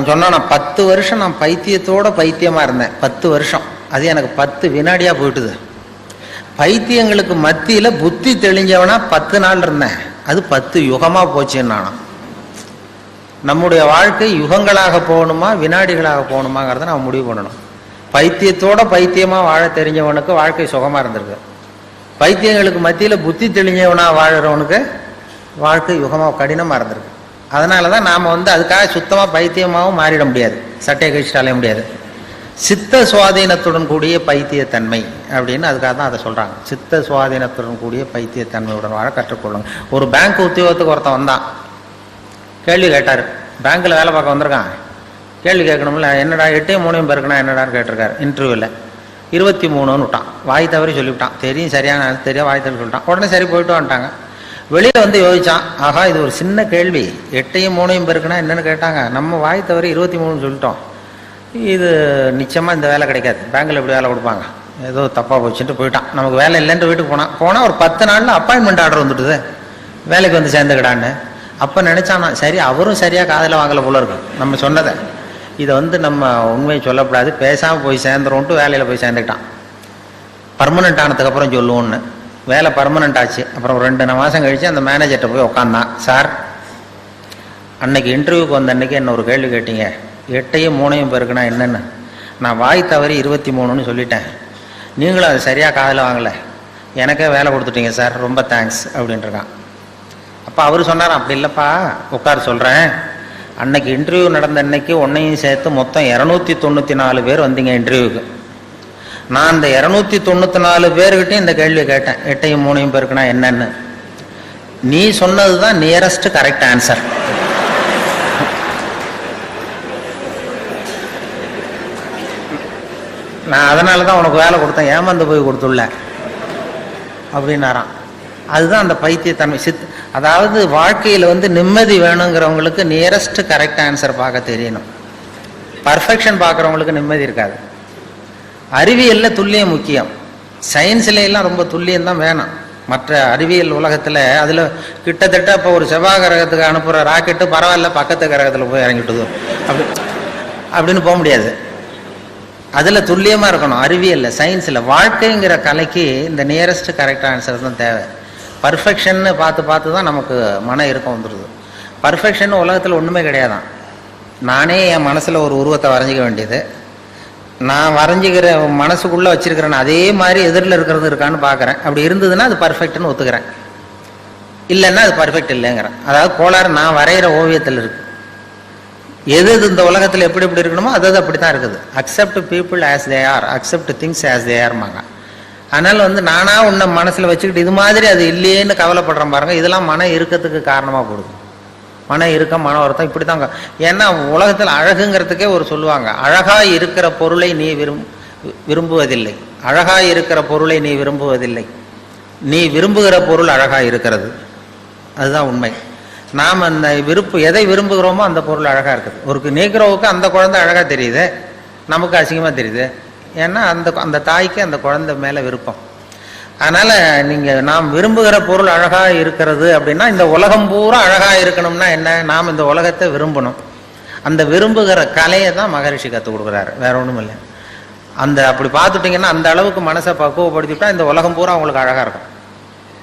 சொன்னால், நான் 10 வருஷம் நான் பைத்தியத்தோட பைத்தியமாக இருந்தேன். 10 வருஷம், அது எனக்கு 10 வினாடியாக போயிட்டுது. பைத்தியங்களுக்கு மத்தியில் புத்தி தெளிஞ்சவனா 10 நாள் இருந்தேன், அது 10 யுகமாக போச்சுன்னு நானும். நம்முடைய வாழ்க்கை யுகங்களாக போகணுமா வினாடிகளாக போகணுமாங்கிறத நம்ம முடிவு பண்ணணும். பைத்தியத்தோட பைத்தியமாக வாழ தெரிஞ்சவனுக்கு வாழ்க்கை சுகமாக இருந்திருக்கு. பைத்தியங்களுக்கு மத்தியில் புத்தி தெளிஞ்சவனா வாழறவனுக்கு வாழ்க்கை யுகமாக கடினமாக இருந்திருக்கு. அதனால தான் நாம் அதுக்காக சுத்தமாக பைத்தியமாகவும் மாறிட முடியாது, சட்டையை கழிச்சுட்டு அலைய முடியாது. சித்த சுவாதீனத்துடன் கூடிய பைத்தியத்தன்மை அப்படின்னு அதுக்காக தான் அதை சொல்கிறாங்க. சித்த சுவாதீனத்துடன் கூடிய பைத்தியத்தன்மையுடன் வாழ கற்றுக்கொள்ளுங்க. ஒரு பேங்க் உத்தியோகத்துக்கு ஒருத்தன் வந்தான், கேள்வி கேட்டார். பேங்க்கில் வேலை பார்க்க வந்திருக்கான், கேள்வி கேட்கணும்ல, என்னடா 8ஐயும் 3ஐயும் பெருக்கணா என்னடான்னு கேட்டிருக்காரு. இன்டர்வியூவில் 23ன்னு விட்டான், வாய் தவறி சொல்லிவிட்டான். தெரியும், சரியான தெரியும், வாய் தவறி சொல்லிட்டான். உடனே சரி போயிட்டு வந்துட்டாங்க. வெளியில் யோசிச்சான், ஆஹா இது ஒரு சின்ன கேள்வி, 8ஐயும் 3ஐயும் பெருக்கணா என்னன்னு கேட்டாங்க, நம்ம வாய் தவறி 23ன்னு சொல்லிட்டோம், இது நிச்சயமாக இந்த வேலை கிடைக்காது, பேங்கில் எப்படி வேலை கொடுப்பாங்க, ஏதோ தப்பாக போச்சுட்டு போயிட்டான். நமக்கு வேலை இல்லைன்ட்டு வீட்டுக்கு போனால் ஒரு 10 நாளில் அப்பாயின்மெண்ட் ஆர்டர் வந்துட்டுது, வேலைக்கு சேர்ந்துக்கிடான்னு. அப்போ நினச்சானா, சரி அவரும் சரியாக காதில் வாங்கலை போல இருக்கு நம்ம சொன்னதை, இதை நம்ம உண்மையை சொல்லக்கூடாது, பேசாமல் போய் சேர்ந்துருவோன்ட்டு வேலையில் போய் சேர்ந்துக்கிட்டான். பர்மனெண்ட் ஆனதுக்கப்புறம் சொல்லுவோன்னு. வேலை பர்மனெண்ட் ஆச்சு. அப்புறம் 2 மாதம் கழித்து அந்த மேனேஜர்கிட்ட போய் உட்காந்தான். சார், அன்னைக்கு இன்டர்வியூக்கு வந்த அன்னைக்கு என்ன ஒரு கேள்வி கேட்டீங்க, 8ஐயும் 3ஐயும் பெருக்குனா என்னென்னு, நான் வாய் தவறி 23ன்னு சொல்லிட்டேன், நீங்களும் அது சரியாக காதில் வாங்கலை, எனக்கே வேலை கொடுத்துட்டீங்க சார், ரொம்ப தேங்க்ஸ் அப்படின்ட்டுருக்கான். அப்போ அவர் சொன்னார், அப்படி இல்லைப்பா உட்கார் சொல்கிறேன், அன்னைக்கு இன்டர்வியூ நடந்த அன்னைக்கு உன்னையும் சேர்த்து மொத்தம் 294 பேர் வந்தீங்க இன்டர்வியூக்கு. நான் அந்த 294 பேர்கிட்டையும் இந்த கேள்வியை கேட்டேன், 8ஐயும் 3ஐயும் பெருக்குனா என்னன்னு. நீ சொன்னது தான் நியரஸ்ட் கரெக்ட் ஆன்சர். நான் அதனால தான் உனக்கு வேலை கொடுத்தேன், ஏமாந்து போய் கொடுத்துள்ள அப்படின்னாராம். அதுதான் அந்த பைத்தியத்தன்மை. அதாவது வாழ்க்கையில் நிம்மதி வேணுங்கிறவங்களுக்கு நியரஸ்ட் கரெக்ட் ஆன்சர் பார்க்க தெரியணும். பர்ஃபெக்ஷன் பார்க்குறவங்களுக்கு நிம்மதி இருக்காது. அறிவியலில் துல்லியம் முக்கியம், சயின்ஸ்ல எல்லாம் ரொம்ப துல்லியம் தான் வேணும். மற்ற அறிவியல் உலகத்தில் அதில் கிட்டத்தட்ட இப்போ ஒரு செவ்வாய் கிரகத்துக்கு அனுப்புகிற ராக்கெட்டு பரவாயில்ல பக்கத்து கிரகத்தில் போய் இறங்கிட்டுது அப்படின்னு போக முடியாது. அதில் துல்லியமாக இருக்கணும். அறிவியலில் சயின்ஸில் வாழ்க்கைங்கிற கலைக்கு இந்த நியரஸ்ட் கரெக்ட் ஆன்சர் தான் தேவை. பர்ஃபெக்ஷன்னு பார்த்து தான் நமக்கு மன இறுக்கம் வந்துடுது. பர்ஃபெக்ஷன் உலகத்தில் ஒன்றுமே கிடையாதான். நானே என் மனசில் ஒரு உருவத்தை வரைஞ்சிக்க வேண்டியது, நான் வரைஞ்சிக்கிற மனசுக்குள்ளே வச்சிருக்கிறேன் அதே மாதிரி எதிரில் இருக்கிறது இருக்கான்னு பார்க்குறேன். அப்படி இருந்ததுன்னா அது பர்ஃபெக்ட்னு ஒத்துக்கிறேன், இல்லைன்னா அது பர்ஃபெக்ட் இல்லைங்கிறேன். அதாவது கோளாறு நான் வரைகிற ஓவியத்தில் இருக்குது. எது இந்த உலகத்தில் எப்படி எப்படி இருக்கணுமோ அது அப்படி தான் இருக்குது. Accept people as they are, accept things as they ஆர்மாங்க. அதனால் நானாக உன்னை மனசில் வச்சுக்கிட்டு இது மாதிரி அது இல்லையேன்னு கவலைப்படுறேன் பாருங்கள், இதெல்லாம் மன இறுக்கத்துக்கு காரணமாக போடுது. மன இறுக்கம், மன வருத்தம், இப்படி தாங்க. ஏன்னா உலகத்தில் அழகுங்கிறதுக்கே ஒரு சொல்லுவாங்க, அழகாய் இருக்கிற பொருளை நீ விரும்புவதில்லை, அழகாய் இருக்கிற பொருளை நீ விரும்புவதில்லை, நீ விரும்புகிற பொருள் அழகாய் இருக்கிறது. அதுதான் உண்மை. நாம் அந்த எதை விரும்புகிறோமோ அந்த பொருள் அழகாக இருக்குது. ஒரு நீக்கிறவுக்கு அந்த குழந்தை அழகாக தெரியுது, நமக்கு அசிங்கமாக தெரியுது. ஏன்னா அந்த தாய்க்கு அந்த குழந்தை மேலே விருப்பம். அதனால் நாம் விரும்புகிற பொருள் அழகாக இருக்கிறது அப்படின்னா, இந்த உலகம் பூரா அழகாக இருக்கணும்னா என்ன, நாம் இந்த உலகத்தை விரும்பணும். அந்த விரும்புகிற கலையை தான் மகரிஷி கற்றுக் கொடுக்குறாரு, வேற ஒன்றும் இல்லை. அப்படி பார்த்துட்டிங்கன்னா அந்த அளவுக்கு மனசை பக்குவப்படுத்திவிட்டா இந்த உலகம் பூரா அவங்களுக்கு அழகாக இருக்கும்.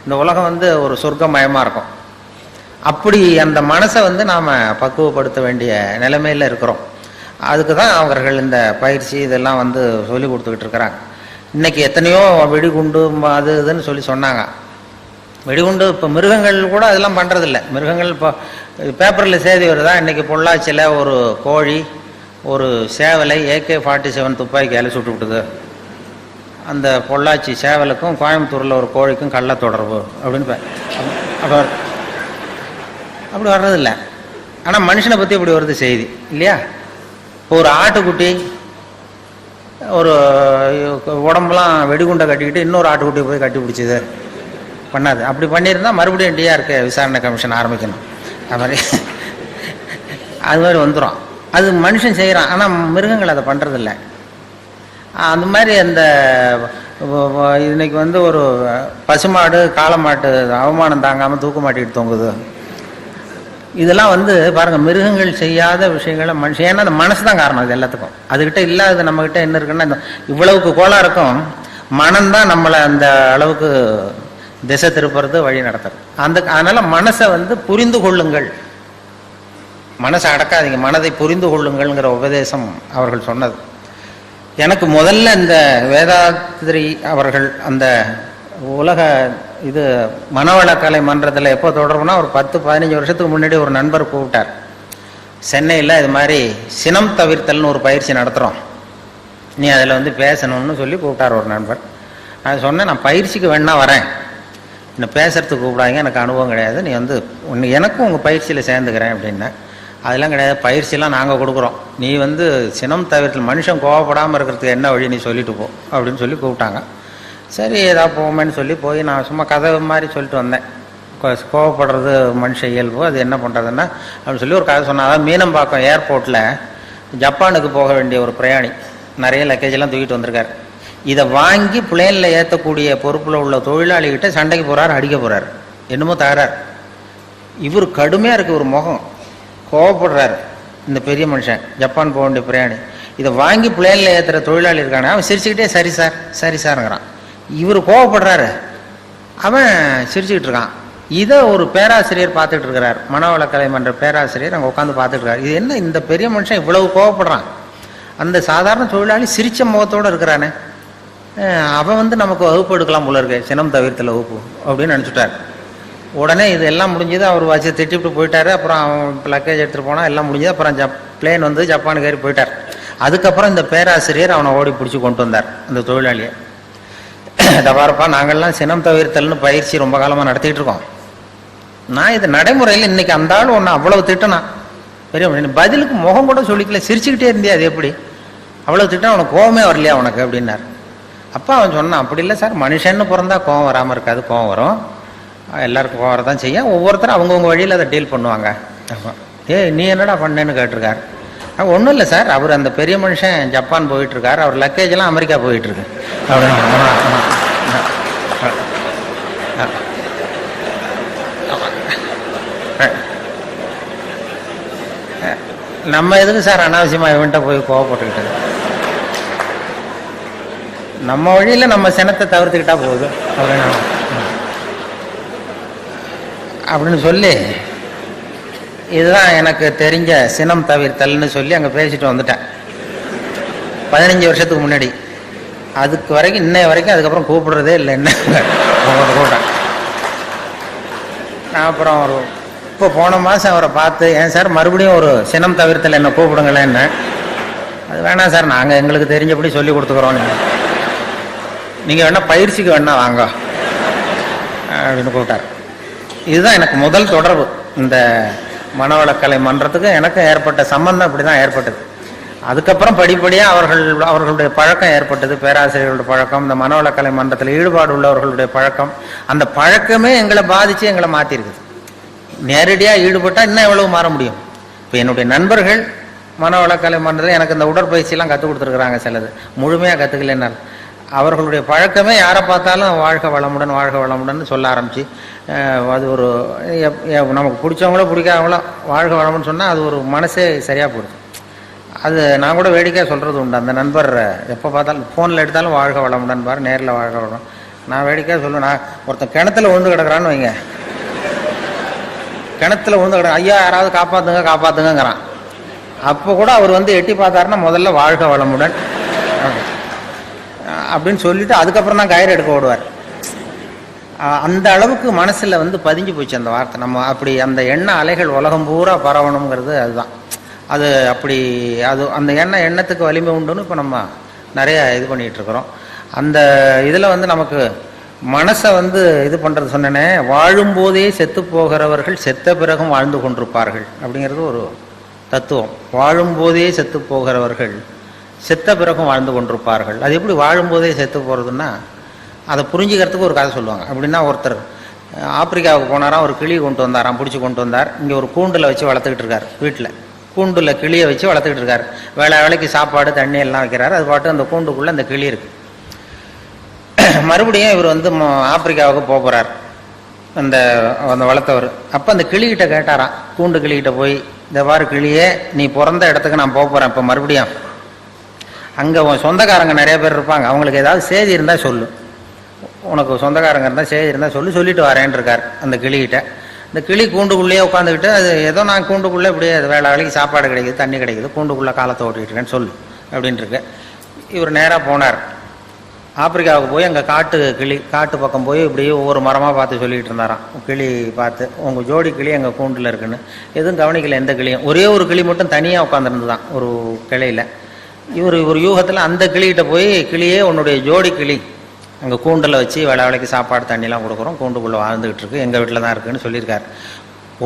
இந்த உலகம் ஒரு சொர்க்கமயமாக இருக்கும். அப்படி அந்த மனசை நாம் பக்குவப்படுத்த வேண்டிய நிலைமையில் இருக்கிறோம். அதுக்கு தான் அவர்கள் இந்த பயிற்சி இதெல்லாம் சொல்லி கொடுத்துக்கிட்டு இருக்கிறாங்க. இன்றைக்கி எத்தனையோ வெடிகுண்டு அது இதுன்னு சொன்னாங்க. வெடிகுண்டு இப்போ மிருகங்கள் கூட அதெல்லாம் பண்ணுறதில்ல. மிருகங்கள் இப்போ பேப்பரில் செய்தி வருதா, இன்றைக்கி பொள்ளாச்சியில் ஒரு கோழி ஒரு சேவலை AK-47 துப்பாக்கியால் சுட்டு விட்டுது. அந்த பொள்ளாச்சி சேவலுக்கும் கோயம்புத்தூரில் ஒரு கோழிக்கும் கள்ள தொடர்பு அப்படின்னு அப்படி வர்றதில்லை. ஆனால் மனுஷனை பற்றி இப்படி வருது செய்தி இல்லையா? ஒரு ஆட்டுக்குட்டி ஒரு உடம்புலாம் வெடிகுண்டை கட்டிக்கிட்டு இன்னொரு ஆட்டுக்குட்டியை போய் கட்டி பிடிச்சிது பண்ணாது. அப்படி பண்ணியிருந்தால் மறுபடியும் DRK விசாரணை கமிஷன் ஆரம்பிக்கணும். அது மாதிரி வந்துடும். அது மனுஷன் செய்கிறான், ஆனால் மிருகங்கள் அதை பண்ணுறதில்ல. அந்த மாதிரி இன்னைக்கு ஒரு பசுமாடு காளமாட்டு அவமானம் தாங்காமல் தூக்க மாட்டிக்கிட்டு தொங்குது. இதெல்லாம் பாருங்கள், மிருகங்கள் செய்யாத விஷயங்களை மனுஷன். ஏன்னா அந்த மனசு தான் காரணம் இது எல்லாத்துக்கும். அதுக்கிட்ட இல்லாத நம்மக்கிட்ட என்ன இருக்குன்னா, இந்த இவ்வளவுக்கு கோளாக இருக்கும் மனம்தான் நம்மளை அந்த அளவுக்கு திசை திருப்புறது, வழி நடத்துறது. அதனால மனசை புரிந்து கொள்ளுங்கள், மனசை அடக்காதீங்க, மனதை புரிந்து கொள்ளுங்கள்ங்கிற உபதேசம் அவர்கள் சொன்னது. எனக்கு முதல்ல இந்த வேதாத்ரி அவர்கள் அந்த உலக மனவளக்கலை மன்றத்தில் எப்போ தொடர்புனா, ஒரு 10-15 வருஷத்துக்கு முன்னாடி ஒரு நண்பர் கூப்பிட்டார். சென்னையில் இது மாதிரி சினம் தவிர்த்தல்னு ஒரு பயிற்சி நடத்துகிறோம், நீ அதில் பேசணும்னு சொல்லி கூப்பிட்டார் ஒரு நண்பர். நான் சொன்னேன், நான் பயிற்சிக்கு வேணா வரேன், என்னை பேசுறதுக்கு கூப்பிடாங்க, எனக்கு அனுபவம் கிடையாது, நீ எனக்கும் உங்கள் பயிற்சியில் சேர்ந்துக்கிறேன் அப்படின்னா. அதெல்லாம் கிடையாது, பயிற்சியெல்லாம் நாங்கள் கொடுக்குறோம், நீ சினம் தவிர்த்தல், மனுஷன் கோவப்படாமல் இருக்கிறதுக்கு என்ன வழி நீ சொல்லிட்டு போ அப்படின்னு சொல்லி கூப்பிட்டாங்க. சரி ஏதாவது போவோமேன்னு சொல்லி போய் நான் சும்மா கதை மாதிரி சொல்லிட்டு வந்தேன். கோவப்படுறது மனுஷ இயல்பு, அது என்ன பண்ணுறதுன்னா அப்படின்னு சொல்லி ஒரு கதை சொன்னேன். அதாவது மீனம்பாக்கம் ஏர்போர்ட்டில் ஜப்பானுக்கு போக வேண்டிய ஒரு பிரயாணி நிறைய லக்கேஜெல்லாம் தூக்கிட்டு வந்திருக்காரு. இதை வாங்கி பிளேனில் ஏற்றக்கூடிய பொறுப்பில் உள்ள தொழிலாளிகிட்ட சண்டைக்கு போகிறார், அடிக்க போகிறார், என்னமோ தகராறு. இவர் கடுமையாக இருக்குது ஒரு முகம், கோவப்படுறாரு. இந்த பெரிய மனுஷன் ஜப்பான் போக வேண்டிய பிரயாணி இதை வாங்கி பிளேனில் ஏற்றுற தொழிலாளி இருக்கானே, அவன் சிரிச்சுக்கிட்டே சரி சார் சரி சாருங்கிறான். இவர் கோவப்படுறாரு, அவன் சிரிச்சுக்கிட்டு இருக்கான். இதை ஒரு பேராசிரியர் பார்த்துட்டு இருக்கிறார், மனவளக்கலை மன்ற பேராசிரியர் அங்கே உட்காந்து பார்த்துட்டு இருக்காரு. இது என்ன இந்த பெரிய மனுஷன் இவ்வளவு கோவப்படுறான், அந்த சாதாரண தொழிலாளி சிரிச்ச முகத்தோடு இருக்கிறானே, அவன் நமக்கு வகுப்பு எடுக்கலாம் போல இருக்கு, சினம் தவிர்த்தல் வகுப்பு அப்படின்னு நினச்சிட்டார். உடனே இது எல்லாம் முடிஞ்சது, அவர் வச்சு திட்டிவிட்டு போயிட்டாரு. அப்புறம் அவன் லக்கேஜ் எடுத்துகிட்டு போனால் எல்லாம் முடிஞ்சது. அப்புறம் பிளேன் ஜப்பானுக்கு ஏறி போயிட்டார். அதுக்கப்புறம் இந்த பேராசிரியர் அவனை ஓடி பிடிச்சி கொண்டு வந்தார் அந்த தொழிலாளியை. இதை பாருப்பா, நாங்கள்லாம் சினம் தவிர்த்தல்னு பயிற்சி ரொம்ப காலமாக நடத்திட்டு இருக்கோம், நான் இது நடைமுறையில் இன்னைக்கு அந்த ஆள் ஒன்று அவ்வளவு திட்டினா பெரிய பதிலுக்கு முகம் கூட சொல்லிக்கல, சிரிச்சுக்கிட்டே இருந்தே, அது எப்படி அவ்வளவு திட்டம், அவனுக்கு கோவமே வரலையா உனக்கு அப்படின்னார். அப்போ அவன் சொன்னான், அப்படி இல்லை சார், மனுஷன்னு பிறந்தா கோவம் வராமல் இருக்காது, கோவம் வரும், எல்லாருக்கும் கோவம் வரதான் செய்யும், ஒவ்வொருத்தரும் அவங்கவுங்க வழியில் அதை டீல் பண்ணுவாங்க. நீ என்னடா பண்ணேன்னு கேட்டிருக்காரு. ஒன்றும் இல்லை சார், அவர் அந்த பெரிய மனுஷன் ஜப்பான் போயிட்டுருக்கார், அவர் லக்கேஜெல்லாம் அமெரிக்கா போயிட்டுருக்கு அப்படின்னு. நம்ம எதுக்கு சார் அனாவசியமாக இவன்ட்ட போய் கோவப்பட்டுக்கிட்டது, நம்ம வழியில் நம்ம சினத்தை தவிர்த்துக்கிட்டா போகுது அப்படின்னு சொல்லி, இதுதான் எனக்கு தெரிஞ்ச சினம் தவிர்த்தல்னு சொல்லி அங்கே பேசிட்டு வந்துட்டேன் 15 வருஷத்துக்கு முன்னாடி. அதுக்கு வரைக்கும் இன்னைய வரைக்கும் அதுக்கப்புறம் கூப்பிடுறதே இல்லை, என்ன கூப்பிட்டேன். நான் அப்புறம் இப்போ போன மாதம் அவரை பார்த்து, ஏன் சார் மறுபடியும் ஒரு சினம் தவிர்த்தல் என்ன கூப்பிடுங்களேன்னு. அது வேணாம் சார், நாங்கள் எங்களுக்கு தெரிஞ்சபடி சொல்லி கொடுத்துக்குறோம், நீங்கள் வேணால் பயிற்சிக்கு வேணா வாங்க அப்படின்னு கூப்பிட்டார். இதுதான் எனக்கு முதல் தொடர்பு இந்த மனவளக்கலை மன்றத்துக்கு எனக்கும் ஏற்பட்ட சம்பந்தம் இப்படி தான் ஏற்பட்டது. அதுக்கப்புறம் படிப்படியாக அவர்களுடைய பழக்கம் ஏற்பட்டது, பேராசிரியர்களுடைய பழக்கம், இந்த மனவளக்கலை மன்றத்தில் ஈடுபாடு உள்ளவர்களுடைய பழக்கம். அந்த பழக்கமே எங்களை பாதித்து எங்களை மாற்றிருக்குது. நேரடியாக ஈடுபட்டால் இன்னும் எவ்வளவு மாற முடியும். இப்போ என்னுடைய நண்பர்கள் மனவளக்கலை மன்றத்தில் எனக்கு இந்த உடற்பயிற்சியெல்லாம் கற்றுக் கொடுத்துருக்குறாங்க. சிலது முழுமையாக கற்றுக்கலைன்னாலும் அவர்களுடைய பழக்கமே யாரை பார்த்தாலும் வாழ்க வளமுடன் வாழ்க வளமுடன் சொல்ல ஆரம்பித்து, அது ஒரு நமக்கு பிடிச்சவங்களோ பிடிக்காதவங்களோ வாழ்க வளமுடன் சொன்னால் அது ஒரு மனசே சரியாக போடுது. அது நான் கூட வேடிக்கையாக சொல்கிறது உண்டு. அந்த நண்பர் எப்போ பார்த்தாலும் ஃபோனில் எடுத்தாலும் வாழ்க வளமுடன் பாரு, நேரில் வாழ்க வளம். நான் வேடிக்கையாக சொல்லுவேன், நான் ஒருத்தன் கிணத்துல விழுந்து கிடக்குறான்னு வைங்க, கிணத்துல விழுந்து கிடக்கு, ஐயா யாராவது காப்பாற்றுங்க காப்பாற்றுங்கிறான். அப்போ கூட அவர் வந்து எட்டி பார்த்தாருன்னா முதல்ல வாழ்க வளமுடன் அப்படின்னு சொல்லிட்டு அதுக்கப்புறம் தான் கயிறு எடுக்க ஓடுவார். அந்த அளவுக்கு மனசில் வந்து பதிஞ்சு போச்சு அந்த வார்த்தை. நம்ம அப்படி அந்த எண்ண அலைகள் உலகம் பூரா பரவணுங்கிறது அதுதான். அது அப்படி அது அந்த எண்ணத்துக்கு வலிமை உண்டுன்னு இப்போ நம்ம நிறைய இது பண்ணிகிட்ருக்குறோம். அந்த இதில் வந்து நமக்கு மனசை வந்து இது பண்ணுறது சொன்னேனே, வாழும்போதே செத்து போகிறவர்கள் செத்த பிறகும் வாழ்ந்து கொண்டிருப்பார்கள் அப்படிங்கிறது ஒரு தத்துவம். வாழும்போதே செத்து போகிறவர்கள் செத்த பிறகும் வாழ்ந்து கொண்டிருப்பார்கள். அது எப்படி வாழும்போதே செத்து போகிறதுன்னா, அதை புரிஞ்சுக்கிறதுக்கு ஒரு கதை சொல்லுவாங்க. அப்படின்னா ஒருத்தர் ஆப்பிரிக்காவுக்கு போனாராம், ஒரு கிளி கொண்டு வந்தாராம், பிடிச்சி கொண்டு வந்தார். இங்கே ஒரு கூண்டில் வச்சு வளர்த்துக்கிட்டு இருக்கார். வீட்டில் கூண்டில் கிளியை வச்சு வளர்த்துக்கிட்டு இருக்கார். வேலைக்கு சாப்பாடு தண்ணி எல்லாம் வைக்கிறார். அது பாட்டு அந்த கூண்டுக்குள்ளே அந்த கிளி இருக்குது. மறுபடியும் இவர் வந்து ஆப்பிரிக்காவுக்கு போகிறார் அந்த வளர்த்தவர். அப்போ அந்த கிளிகிட்ட கேட்டாராம், கூண்டு கிளிகிட்ட போய், இந்த வார கிளியே, நீ பிறந்த இடத்துக்கு நான் போகிறேன், இப்போ மறுபடியும் அங்கே உன் சொந்தக்காரங்க நிறைய பேர் இருப்பாங்க, அவங்களுக்கு ஏதாவது செய்தி இருந்தால் சொல்லு, உனக்கு சொந்தக்காரங்க இருந்தால் செய்தி இருந்தால் சொல்லிட்டு வரேன்னு இருக்கார் அந்த கிளிகிட்ட. இந்த கிளி கூண்டுக்குள்ளேயே உட்காந்துக்கிட்டு, அது ஏதோ நான் கூண்டுக்குள்ளே இப்படியே அது வேலைக்கு சாப்பாடு கிடைக்குது, தண்ணி கிடைக்குது, கூண்டுக்குள்ளே காலத்தை ஓட்டிகிட்டு இருக்கேன்னு சொல்லு அப்படின்ட்டுருக்கு. இவர் நேராக போனார் ஆப்பிரிக்காவுக்கு. போய் அங்கே காட்டு பக்கம் போய் இப்படியே ஒவ்வொரு மரமாக பார்த்து சொல்லிகிட்டு இருந்தாராம். கிளி பார்த்து, உங்கள் ஜோடி கிளி எங்கள் கூண்டில் இருக்குன்னு. எதுவும் கவனிக்கல எந்த கிளியும். ஒரே ஒரு கிளி மட்டும் தனியாக உட்காந்துருந்து தான் ஒரு கிளையில். இவர் யூகத்தில் அந்த கிளிகிட்ட போய், கிளியே உன்னுடைய ஜோடி கிளி அங்கே கூண்டில் வச்சு வேலைக்கு சாப்பாடு தண்ணிலாம் கொடுக்குறோம், கூண்டுக்குள்ளே வாழ்ந்துக்கிட்டு இருக்கு, எங்கள் வீட்டில் தான் இருக்குன்னு சொல்லியிருக்காரு.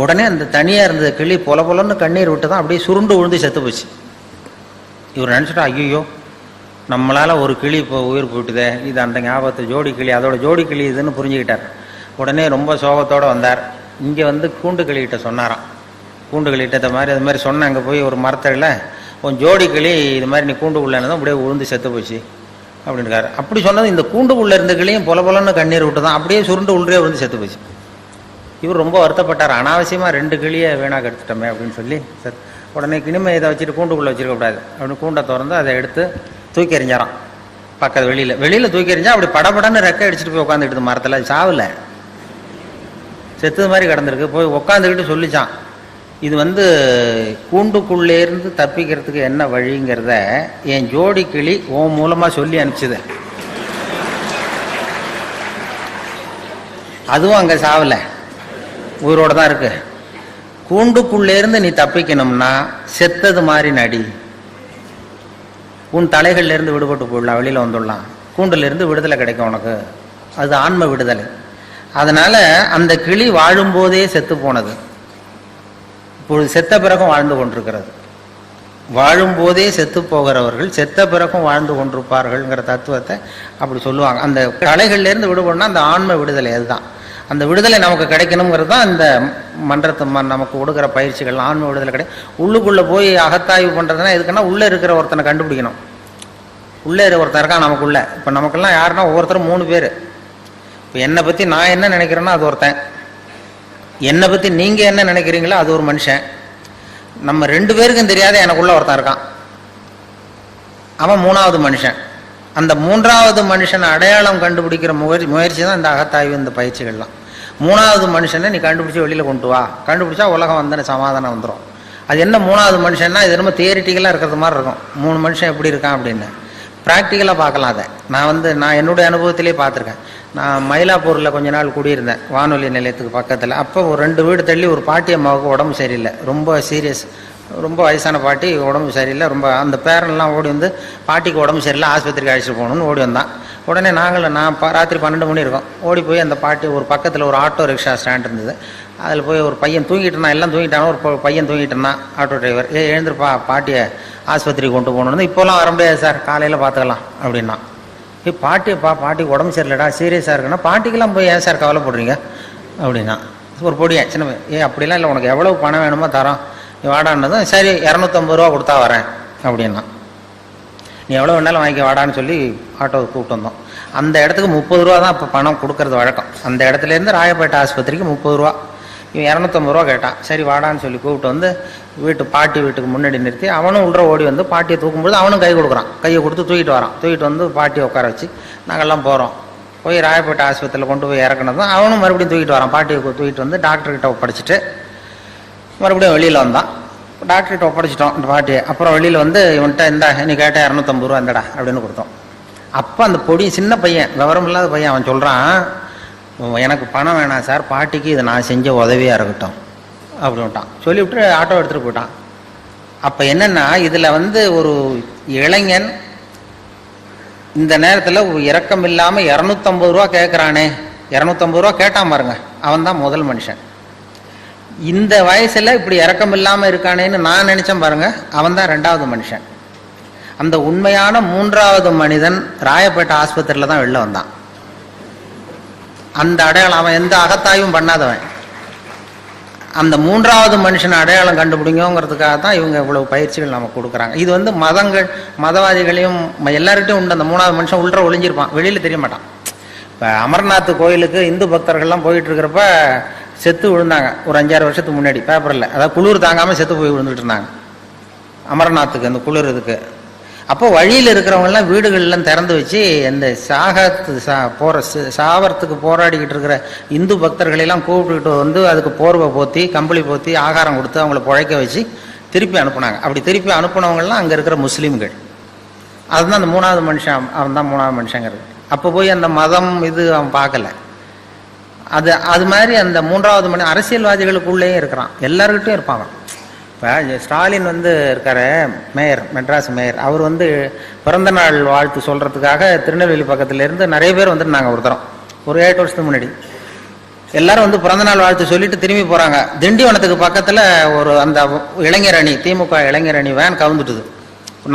உடனே அந்த தனியாக இருந்த கிளி பொலன்னு கண்ணீர் விட்டு தான் அப்படியே சுருண்டு விழுந்து செத்து போச்சு. இவர் நினச்சிட்டா, ஐயோ நம்மளால் ஒரு கிளி இப்போ உயிர் போயிட்டுதே, இது அந்த ஞாபகத்தை ஜோடி கிளி, அதோட ஜோடி கிளி இதுன்னு புரிஞ்சுக்கிட்டார். உடனே ரொம்ப சோகத்தோடு வந்தார். இங்கே வந்து கூண்டு கிளிகிட்ட சொன்னாராம். கூண்டு கிளிகிட்ட அது மாதிரி சொன்னேன், அங்கே போய் ஒரு மரத்தடியில் உன் ஜோடி கிளி இது மாதிரி நீ கூண்டுக்குள்ளே தான் அப்படியே உழுந்து செத்து போச்சு அப்படின்றாரு. அப்படி சொன்னது இந்த கூண்டுக்குள்ளே இருந்த கிளியும் பொலன்னு கண்ணீர் விட்டு தான் அப்படியே சுருண்டு உள்ளே விழுந்து செத்து போச்சு. இவர் ரொம்ப வருத்தப்பட்டார், அனாவசியமாக 2 கிளியை வீணாக எடுத்துட்டோமே அப்படின்னு சொல்லி. உடனே கிணிமை இதை வச்சுட்டு கூண்டுக்குள்ளே வச்சிருக்கக்கூடாது அப்படின்னு கூண்டை திறந்து அதை எடுத்து தூக்கி எறிஞ்சாராம் பக்கத்து வெளியில் தூக்கி எறிஞ்சா அப்படி படபடன்னு ரெக்கை அடிச்சுட்டு போய் உட்காந்துக்கிட்டு மரத்தில். அது சாவில் செத்துது மாதிரி கிடந்திருக்கு. போய் உட்காந்துக்கிட்டு சொல்லிச்சான், இது வந்து கூண்டுக்குள்ளேருந்து தப்பிக்கிறதுக்கு என்ன வழிங்கிறத என் ஜோடி கிளி உன் மூலமாக சொல்லி அனுப்பிச்சுது. அதுவும் அங்கே சாவில் உயிரோடு தான் இருக்கு. கூண்டுக்குள்ளேருந்து நீ தப்பிக்கணும்னா செத்தது மாதிரி நடி, உன் தலைகள்லேருந்து விடுபட்டு போயிடலாம், வெளியில் வந்துடலாம், கூண்டுலேருந்து விடுதலை கிடைக்கும் உனக்கு. அது ஆன்ம விடுதலை. அதனால் அந்த கிளி வாழும்போதே செத்து போனது, இப்பொழுது செத்த பிறகும் வாழ்ந்து கொண்டிருக்கிறது. வாழும்போதே செத்து போகிறவர்கள் செத்த பிறகும் வாழ்ந்து கொண்டிருப்பார்கள்ங்கிற தத்துவத்தை அப்படி சொல்லுவாங்க. அந்த தலைகள்லேருந்து விடுபடனா அந்த ஆன்ம விடுதலை. அதுதான் அந்த விடுதலை நமக்கு கிடைக்கணுங்கிறது தான் இந்த மன்றத்து நமக்கு கொடுக்குற பயிற்சிகள். ஆன்ம விடுதலை உள்ளுக்குள்ளே போய் அகத்தாய்வு பண்ணுறதுனா எதுக்குன்னா, உள்ளே இருக்கிற ஒருத்தனை கண்டுபிடிக்கணும். உள்ளே இருக்கிற ஒருத்தன் இருக்கான் நமக்குள்ளே. இப்போ நமக்கெல்லாம் யாருன்னா ஒவ்வொருத்தரும் 3 பேர். இப்போ என்னை பற்றி நான் என்ன நினைக்கிறேன்னா அது ஒருத்தன், என்னை பற்றி நீங்கள் என்ன நினைக்கிறீங்களோ அது ஒரு மனுஷன். நம்ம 2 பேருக்கும் தெரியாத எனக்குள்ள ஒருத்தன் இருக்கான், அவன் 3வது மனுஷன். அந்த 3வது மனுஷனை அடையாளம் கண்டுபிடிக்கிற முயற்சி தான் இந்த அகத்தாய்வு, இந்த பயிற்சிகள்லாம். 3வது மனுஷனை நீ கண்டுபிடிச்சி வெளியில் கொண்டு வா, கண்டுபிடிச்சா உலகம் வந்து சமாதானம் வந்துடும். அது என்ன 3வது மனுஷன்னா, இது ரொம்ப தியரிட்டிக்கலாக இருக்கிறது மாதிரி இருக்கும். 3 மனுஷன் எப்படி இருக்கான் அப்படின்னு ப்ராக்டிக்கலாக பார்க்கலாம். அதை நான் என்னுடைய அனுபவத்திலே பார்த்துருக்கேன். நான் மயிலாப்பூரில் கொஞ்ச நாள் குடியிருந்தேன், வானொலி நிலையத்துக்கு பக்கத்தில். அப்போ ஒரு 2 வீடு தள்ளி ஒரு பாட்டி அம்மாவுக்கு உடம்பு சரியில்லை, ரொம்ப சீரியஸ், ரொம்ப வயசான பாட்டி, உடம்பு சரியில்லை ரொம்ப. அந்த பேரன்லாம் ஓடி வந்து பாட்டிக்கு உடம்பு சரியில்லை, ஆஸ்பத்திரிக்கு அழைச்சிட்டு போகணும்னு ஓடி வந்தான். உடனே நான் ராத்திரி 12 மணி இருக்கும், ஓடி போய் அந்த பாட்டி ஒரு பக்கத்தில் ஒரு ஆட்டோ ரிக்ஷா ஸ்டாண்ட் இருந்தது, அதில் போய் ஒரு பையன் தூங்கிட்டு இருந்தான், எல்லாம் தூங்கிட்டானோ, ஒரு பையன் தூங்கிட்டு இருந்தான். ஆட்டோ டிரைவர், எழுந்திருப்பா, பாட்டியை ஆஸ்பத்திரிக்கு கொண்டு போகணுன்னு. இப்போலாம் வர முடியாது சார், காலையில் பார்த்துக்கலாம் அப்படின்னா. பாட்டிக்கு உடம்பு சரியில்லடா, சீரியஸாக இருக்குன்னா, பாட்டிக்கெல்லாம் போய் ஏன் சார் கவலைப்படுறீங்க அப்படின்னா. ஒரு பொடியா சின்ன பையன், அப்படிலாம் இல்லை, உனக்கு எவ்வளோ பணம் வேணுமோ தரோம், நீ வாடான்னதும் சரி 250 ரூபா கொடுத்தா வரேன் அப்படின்னா. நீ எவ்வளோ வேணாலும் வாங்கிக்க வாடான்னு சொல்லி ஆட்டோவை கூப்பிட்டு வந்தோம். அந்த இடத்துக்கு 30 ரூபா தான் இப்போ பணம் கொடுக்கறது வழக்கம். அந்த இடத்துலேருந்து ராயப்பேட்டை ஆஸ்பத்திரிக்கு 30 ரூபா. இவன் 250 ரூபா கேட்டான். சரி வாடான்னு சொல்லி கூப்பிட்டு வந்து பாட்டி வீட்டுக்கு முன்னாடி நிறுத்தி அவனும் உள்ள ஓடி வந்து பாட்டியை தூக்கும்போது அவனும் கை கொடுக்குறான். கையை கொடுத்து தூக்கிட்டு வரான். தூக்கிட்டு வந்து பாட்டியை உட்கார வச்சு நாங்கள்லாம் போகிறோம். போய் ராயப்பேட்டை ஆஸ்பத்திரியில் கொண்டு போய் இறக்குனதும் அவனும் மறுபடியும் தூக்கிட்டு வரான். பாட்டியை தூக்கிட்டு வந்து டாக்டர்கிட்ட ஒப்படைச்சிட்டு மறுபடியும் வெளியில் வந்தான். டாக்டர்கிட்ட ஒப்படைச்சிட்டோம் இந்த பாட்டியை. அப்புறம் வெளியில் வந்து இவன்கிட்ட இந்தா நீ கேட்ட 250 ரூபா இந்தடா அப்படின்னு கொடுத்தோம். அப்போ அந்த பொடி சின்ன பையன், விவரம் இல்லாத பையன், அவன் சொல்கிறான், எனக்கு பணம் வேணாம் சார், பாட்டிக்கு இது நான் செஞ்ச உதவியாக இருக்கட்டும் அப்படின்ட்டான். சொல்லிவிட்டு ஆட்டோ எடுத்துகிட்டு போயிட்டான். அப்போ என்னென்னா இதில் வந்து ஒரு இளைஞன் இந்த நேரத்தில் இரக்கம் இல்லாமல் 250 ரூபா கேட்குறானே, 250 ரூபா கேட்டான் பாருங்க, அவன் தான் முதல் மனுஷன். இந்த வயசில் இப்படி இரக்கம் இல்லாமல் இருக்கானேன்னு நான் நினச்சேன் பாருங்க, அவன் தான் 2வது மனுஷன். அந்த உண்மையான 3வது மனிதன் ராயப்பேட்டை ஆஸ்பத்திரியில் தான் வெளில வந்தான். அந்த அடையாளம், அவன் எந்த அகத்தாயும் பண்ணாதவன். அந்த 3வது மனுஷன் அடையாளம் கண்டுபிடிங்கிறதுக்காக தான் இவங்க இவ்வளவு பயிற்சிகள் நம்ம கொடுக்குறாங்க. இது வந்து மதவாதிகளையும் எல்லார்கிட்டையும் உண்டு. அந்த 3வது மனுஷன் உள்ள ஒளிஞ்சிருப்பான், வெளியில் தெரிய மாட்டான். இப்போ அமர்நாத் கோயிலுக்கு இந்து பக்தர்கள்லாம் போயிட்டு இருக்கிறப்ப செத்து விழுந்தாங்க ஒரு 5-6 வருஷத்துக்கு முன்னாடி பேப்பரில். அதாவது குளிர் தாங்காமல் செத்து போய் விழுந்துட்டு இருந்தாங்க அமர்நாத்துக்கு, அந்த குளிர் இதுக்கு. அப்போ வழியில் இருக்கிறவங்கெல்லாம் வீடுகள்லாம் திறந்து வச்சு இந்த சாவறதுக்கு போராடிக்கிட்டு இருக்கிற இந்து பக்தர்களெல்லாம் கூப்பிட்டுக்கிட்டு வந்து அதுக்கு போர்வை போற்றி கம்பளி போற்றி ஆகாரம் கொடுத்து அவங்கள பிழைக்க வச்சு திருப்பி அனுப்புனாங்க. அப்படி திருப்பி அனுப்புனவங்கலாம் அங்கே இருக்கிற முஸ்லீம்கள். அதுதான் அந்த 3வது மனுஷன், அவன் தான் 3வது மனுஷங்கிறது. அப்போ போய் அந்த மதம் இது அவன் பார்க்கல. அது மாதிரி அந்த 3வது மனிதன் அரசியல்வாதிகளுக்குள்ளேயும் இருக்கிறான், எல்லாருக்கிட்டையும் இருப்பாங்க. இப்போ ஸ்டாலின் வந்து இருக்காரு, மேயர், மெட்ராஸ் மேயர், அவர் வந்து பிறந்த நாள் வாழ்த்து சொல்கிறதுக்காக திருநெல்வேலி பக்கத்துலேருந்து நிறைய பேர் வந்துட்டு நாங்கள் ஒரு 8 வருஷத்துக்கு முன்னாடி எல்லாரும் வந்து பிறந்தநாள் வாழ்த்து சொல்லிட்டு திரும்பி போகிறாங்க. திண்டிவனத்துக்கு பக்கத்தில் ஒரு அந்த இளைஞர் அணி, திமுக இளைஞர் அணி வேன் கவுந்துட்டுது.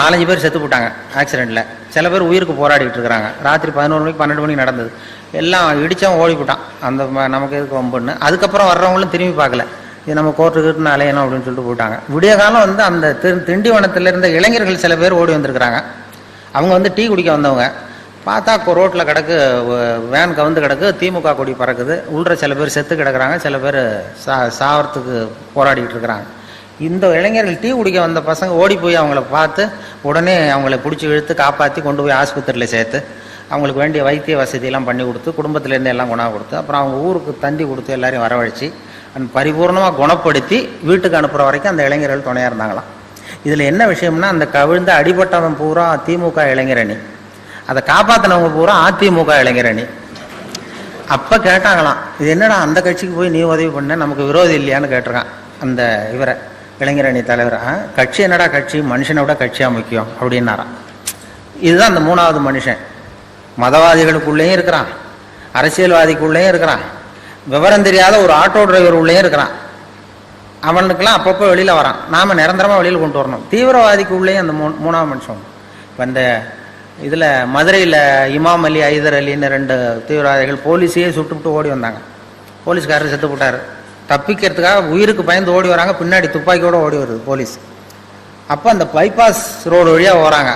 4-5 பேர் செத்து போட்டாங்க ஆக்சிடெண்ட்டில். சில பேர் உயிருக்கு போராடிட்டு இருக்கிறாங்க. ராத்திரி 11 மணிக்கு 12 மணிக்கு நடந்தது. எல்லாம் இடித்தவன் ஓடி போட்டான். அந்த நமக்கு எதுக்கு வம்புன்னு. அதுக்கப்புறம் வர்றவங்களும் திரும்பி பார்க்கல, இது நம்ம கோர்ட்டுக்கிட்டு அலையணும் அப்படின்னு சொல்லிட்டு போயிட்டாங்க. விடிய காலம் வந்து அந்த திண்டிவனத்தில் இருந்த இளைஞர்கள் சில பேர் ஓடி வந்திருக்கிறாங்க. அவங்க வந்து டீ குடிக்க வந்தவங்க. பார்த்தா ரோட்டில் கிடக்கு, வேன் கவுந்து கிடக்கு, திமுக கொடி பறக்குது. உள்ள சில பேர் செத்து கிடக்குறாங்க, சில பேர் சாவறதுக்கு போராடிக்கிட்டு இருக்கிறாங்க. இந்த இளைஞர்கள் டீ குடிக்க வந்த பசங்க ஓடி போய் அவங்கள பார்த்து உடனே அவங்கள பிடிச்சி இழுத்து காப்பாற்றி கொண்டு போய் ஆஸ்பத்திரியில் சேர்த்து அவங்களுக்கு வேண்டிய வைத்திய வசதியெல்லாம் பண்ணி கொடுத்து குடும்பத்திலேருந்து எல்லாம் குணம் கொடுத்து அப்புறம் அவங்க ஊருக்கு தண்டி கொடுத்து எல்லாரையும் வரவழைச்சி பரிபூர்ணமாக குணப்படுத்தி வீட்டுக்கு அனுப்புகிற வரைக்கும் அந்த இளைஞர்கள் துணையாக இருந்தாங்களாம். இதில் என்ன விஷயம்னா, அந்த கவிழ்ந்த அடிபட்டவன் பூரா திமுக இளைஞரணி, அதை காப்பாற்றினவங்க பூரா அதிமுக இளைஞரணி. அப்போ கேட்டாங்களாம், இது என்னடா அந்த கட்சிக்கு போய் நீ உதவி பண்ண, நமக்கு விரோதி இல்லையான்னு கேட்டிருக்கான் அந்த இவரை, இளைஞரணி தலைவர். கட்சி என்னடா கட்சி, மனுஷனை விட கட்சியாக முக்கியம் அப்படின்னாராம். இதுதான் அந்த 3வது மனுஷன். மதவாதிகளுக்குள்ளேயும் இருக்கிறான், அரசியல்வாதிக்குள்ளேயும் இருக்கிறான், விவரம் தெரியாத ஒரு ஆட்டோ டிரைவர் உள்ளேயும் இருக்கிறான். அவனுக்கெல்லாம் அப்பப்போ வெளியில் வரான். நாம் நிரந்தரமாக வெளியில் கொண்டு வரணும். தீவிரவாதிக்கு உள்ளேயும் அந்த 3வது மனுஷன். இப்போ இந்த இதில் மதுரையில் இமாம் அலி, ஐதர் அலின்னு 2 தீவிரவாதிகள் போலீஸையே சுட்டுவிட்டு ஓடி வந்தாங்க. போலீஸ்காரர் செத்து போட்டார். தப்பிக்கிறதுக்காக உயிருக்கு பயந்து ஓடி வராங்க. பின்னாடி துப்பாக்கியோடு ஓடி வருது போலீஸ். அப்போ அந்த பைபாஸ் ரோடு வழியாக வராங்க.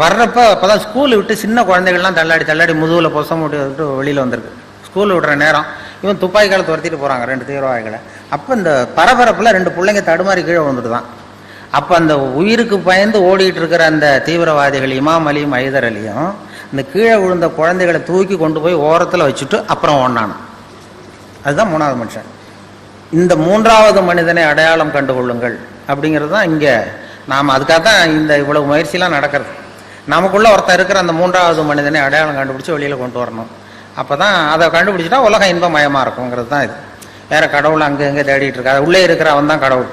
வர்றப்ப அப்போ தான் ஸ்கூல் விட்டு சின்ன குழந்தைகள்லாம் தள்ளாடி முதுகில் பொசம் விட்டு வெளியில் வந்திருக்கு. ஸ்கூல் விடுற நேரம் இவன் துப்பாக்கிகளை துரத்திட்டு போகிறாங்க 2 தீவிரவாதிகளை. அப்போ இந்த பரபரப்பில் 2 பிள்ளைங்க தடுமாறி கீழே வந்துட்டு தான். அப்போ அந்த உயிருக்கு பயந்து ஓடிட்டு இருக்கிற அந்த தீவிரவாதிகள் இமாம் அலியும் ஐதர் அலியும் இந்த கீழே விழுந்த குழந்தைகளை தூக்கி கொண்டு போய் ஓரத்தில் வச்சுட்டு அப்புறம் ஓடினான். அதுதான் 3வது மனுஷன். இந்த 3வது மனிதனை அடையாளம் கண்டுகொள்ளுங்கள் அப்படிங்கிறது தான் இங்கே நாம், அதுக்காக தான் இந்த இவ்வளவு முயற்சியெலாம் நடக்கிறது. நமக்குள்ளே ஒருத்தர் இருக்கிற அந்த 3வது மனிதனை அடையாளம் கண்டுபிடிச்சி வெளியில் கொண்டு வரணும். அப்போ தான் அதை கண்டுபிடிச்சிட்டா உலகம் இன்பமயமாக இருக்குங்கிறது தான் இது. வேறு கடவுள் அங்கே எங்கே தேடிட்டு இருக்கா, உள்ளே இருக்கிற அவன் தான் கடவுள்.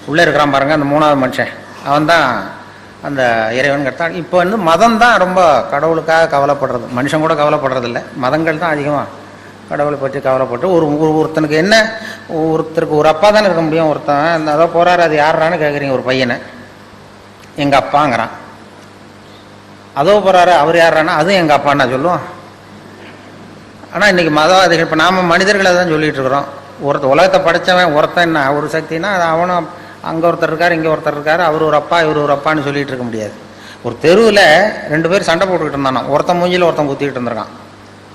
உள்ளே இருக்கிறான் பாருங்கள் அந்த 3வது மனுஷன், அவன் தான் அந்த இறைவன் கட்டான். இப்போ வந்து மதம் தான் ரொம்ப கடவுளுக்காக கவலைப்படுறது, மனுஷன் கூட கவலைப்படுறதில்லை. மதங்கள் தான் அதிகமாக கடவுளை பற்றி கவலைப்பட்டு ஒருத்தனுக்கு என்ன, ஒருத்தருக்கு ஒரு அப்பா தானே இருக்க முடியும். ஒருத்தன் அதோ போகிறாரு, அது யாரான்னு கேட்குறீங்க. ஒரு பையனை எங்கள் அப்பாங்கிறான். அதோ போகிறாரு, அவர் யாரானா அதுவும் எங்கள் அப்பான்னா சொல்லுவோம். ஆனால் இன்றைக்கி மதவாதிகள், இப்போ நாம் மனிதர்களை தான் சொல்லிகிட்டு இருக்கிறோம். உலகத்தை படைத்தவன் ஒருத்தன் என்ன ஒரு சக்தினா அது அவனும் அங்கே ஒருத்தர் இருக்கார், இங்கே ஒருத்தர் இருக்கார், அவர் ஒரு அப்பா இவர் ஒரு அப்பான்னு சொல்லிகிட்டு இருக்க முடியாது. ஒரு தெருவில் 2 பேர் சண்டை போட்டுக்கிட்டு இருந்தானோ, ஒருத்தன் மூஞ்சியில் ஒருத்தன் குத்திக்கிட்டு இருந்திருக்கான்.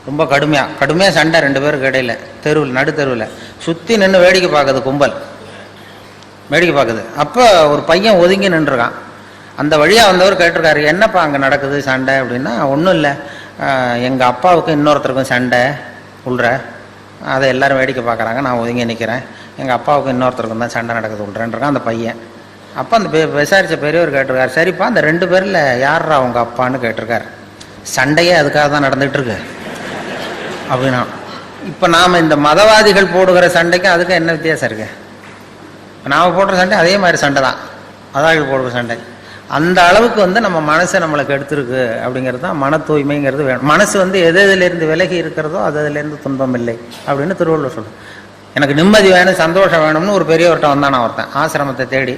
ரொம்ப கடுமையாக சண்டை 2 பேருக்கு இடையில, தெருவில் நடுத்தெருவில் சுற்றி நின்று வேடிக்கை பார்க்குது கும்பல், வேடிக்கை பார்க்குது. அப்போ ஒரு பையன் ஒதுங்கி நின்றுருக்கான். அந்த வழியாக வந்தவர் கேட்டிருக்காரு, என்னப்பா அங்கே நடக்குது சண்டை அப்படின்னா, ஒன்றும் இல்லை, எங்கள் அப்பாவுக்கும் இன்னொருத்தருக்கும் சண்டை உள்ற, அதை எல்லோரும் வேடிக்கை பார்க்குறாங்க, நான் ஒதுங்கி நிற்கிறேன், எங்கள் அப்பாவுக்கும் இன்னொருத்தருக்கும் தான் சண்டை நடக்குது உள்றேன்றான் அந்த பையன். அப்போ அந்த விசாரித்த பெரியவர் கேட்டிருக்காரு, சரிப்பா அந்த 2 பேரில் யாரா அவங்க அப்பான்னு கேட்டிருக்காரு. சண்டையே அதுக்காக தான் நடந்துகிட்ருக்கு அப்படின்னா. இப்போ நாம் இந்த மதவாதிகள் போடுகிற சண்டைக்கும் அதுக்கும் என்ன வித்தியாசம் இருக்குது? நாம் போடுற சண்டை அதே மாதிரி சண்டை தான், மதவாதிகள் போடுற சண்டை. அந்த அளவுக்கு நம்ம மனசை நம்மளுக்கு எடுத்துருக்கு அப்படிங்கிறது தான் மன தூய்மைங்கிறது வேணும். மனசு எதிலிருந்து விலகி இருக்கிறதோ அதிலிருந்து துன்பம் இல்லை அப்படின்னு திருவள்ளுவர் சொல்லுது. எனக்கு நிம்மதி வேணும், சந்தோஷம் வேணும்னு ஒரு பெரியவர்கிட்ட வந்தானா ஒருத்தன் ஆசிரமத்தை தேடி.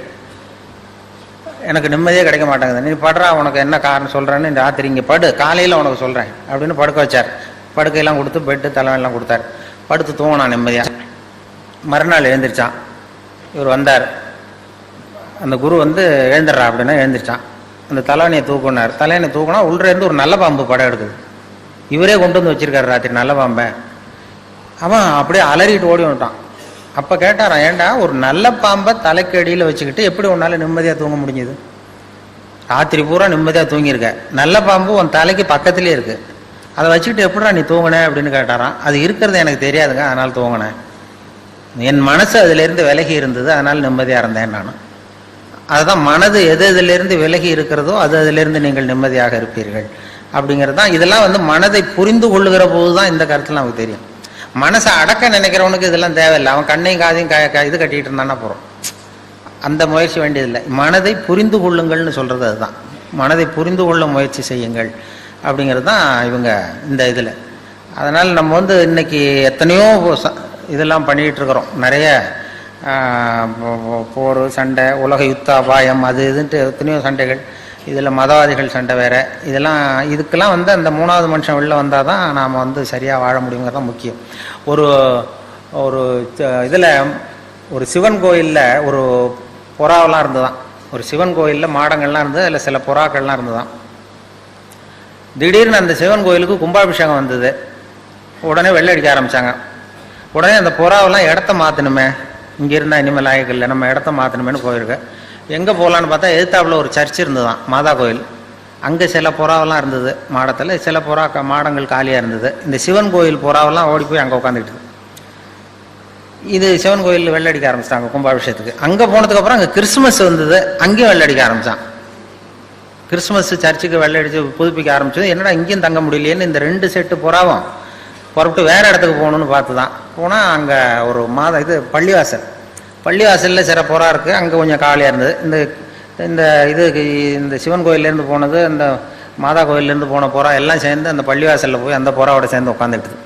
எனக்கு நிம்மதியே கிடைக்க மாட்டேங்குது, நீ படுறா, உனக்கு என்ன காரணம் சொல்கிறேன்னு இந்த ராத்திரி இங்கே படு, காலையில் உனக்கு சொல்கிறேன் அப்படின்னு படுக்க வச்சார். படுக்கையெல்லாம் கொடுத்து பெட்டு தலைவெல்லாம் கொடுத்தாரு. படுத்து தூங்கினான் நிம்மதியாக. மறுநாள் எழுந்திரிச்சான். இவர் வந்தார். அந்த குரு எழுந்துடுறா அப்படின்னா எழுந்திரிச்சான். அந்த தலைவனையை தூக்குனார். தலைவனை தூக்குனா உள்ளேருந்து ஒரு நல்ல பாம்பு படம் எடுக்குது. இவரே கொண்டு வந்து வச்சிருக்காரு ராத்திரி நல்ல பாம்பை. அவன் அப்படியே அலறிட்டு ஓடி வந்துட்டான். அப்போ கேட்டாரான், ஏண்டா ஒரு நல்ல பாம்பை தலைக்கு அடியில் வச்சுக்கிட்டு எப்படி உன்னால் நிம்மதியாக தூங்க முடிஞ்சுது? ராத்திரி பூரா நிம்மதியாக தூங்கியிருக்க, நல்ல பாம்பு உன் தலைக்கு பக்கத்துலேயே இருக்குது, அதை வச்சுக்கிட்டு எப்படிடா நீ தூங்கினேன் அப்படின்னு கேட்டாரான். அது இருக்கிறது எனக்கு தெரியாதுங்க, அதனால் தூங்கினேன், என் மனசு அதிலிருந்து விலகி இருந்தது, அதனால் நிம்மதியாக இருந்தேன் நான். அதுதான் மனது எதிலிருந்து விலகி இருக்கிறதோ அதிலிருந்து நீங்கள் நிம்மதியாக இருப்பீர்கள் அப்படிங்கிறது தான். இதெல்லாம் மனதை புரிந்து கொள்ளுகிற போது தான் இந்த கருத்தில் நமக்கு தெரியும். மனசை அடக்க நினைக்கிறவனுக்கு இதெல்லாம் தேவையில்லை. அவன் கண்ணையும் காதையும் இது கட்டிகிட்டு இருந்தானா போகிறோம், அந்த முயற்சி வேண்டியதில்லை. மனதை புரிந்து கொள்ளுங்கள்னு சொல்கிறது அதுதான். மனதை புரிந்து கொள்ள முயற்சி செய்யுங்கள் அப்படிங்கிறது தான் இவங்க இந்த இதில். அதனால் நம்ம இன்னைக்கு எத்தனையோ இதெல்லாம் பண்ணிகிட்டு இருக்கிறோம். நிறைய போர், சண்டை, உலக யுத்த அபாயம், அது இதுன்ட்டு எத்தனையோ சண்டைகள். இதில் மதவாதிகள் சண்டை வேறு. இதெல்லாம் இதுக்கெல்லாம் அந்த 3வது மனுஷன் வெளில வந்தால் தான் நாம் சரியாக வாழ முடியுங்கிறது தான் முக்கியம். ஒரு ஒரு இதில் ஒரு சிவன் கோயிலில் ஒரு புறாவெல்லாம் இருந்துதான். ஒரு சிவன் கோயிலில் மாடங்கள்லாம் இருந்தது, அதில் சில புறாக்கள்லாம் இருந்துதான். திடீர்னு அந்த சிவன் கோயிலுக்கு கும்பாபிஷேகம் வந்தது. உடனே வெள்ளை அடிக்க ஆரம்பித்தாங்க. உடனே அந்த புறாவெல்லாம் இடத்த மாற்றணுமே, இங்கே இருந்தால் இனிமேல் ஆயக்கில்லை, நம்ம இடத்த மாற்றணுமேனு போயிருக்கு. எங்கே போகலான்னு பார்த்தா எதிர்த்தாப்புல ஒரு சர்ச் இருந்ததுதான், மாதா கோயில். அங்கே சில புறாவெல்லாம் இருந்தது மாடத்தில், சில மாடங்கள் காலியாக இருந்தது. இந்த சிவன் கோயில் புறாவெல்லாம் ஓடி போய் அங்கே உட்காந்துக்கிட்டு. இது சிவன் கோயிலில் வெள்ளடிக்க ஆரம்பிச்சிட்டாங்க கும்பாபிஷேகத்துக்கு. அங்கே போனதுக்கப்புறம் அங்கே கிறிஸ்துமஸ் வந்தது, அங்கேயும் வெள்ளடிக்க ஆரம்பித்தான். கிறிஸ்துமஸ் சர்ச்சுக்கு வெள்ளடிச்சு புதுப்பிக்க ஆரம்பிச்சது. என்னடா இங்கேயும் தங்க முடியலையேன்னு இந்த 2 செட்டு புறாவும் புறப்பட்டு வேறு இடத்துக்கு போகணுன்னு பார்த்து தான் போனால் அங்கே ஒரு பள்ளிவாசலில் சில புறா இருக்குது, அங்கே கொஞ்சம் காலியாக இருந்தது. இந்த சிவன் கோயிலேருந்து போனது, இந்த மாதா கோயிலேருந்து போன புறா எல்லாம் சேர்ந்து அந்த பள்ளிவாசலில் போய் அந்த புறாவோட சேர்ந்து உட்காந்துக்கிட்டு.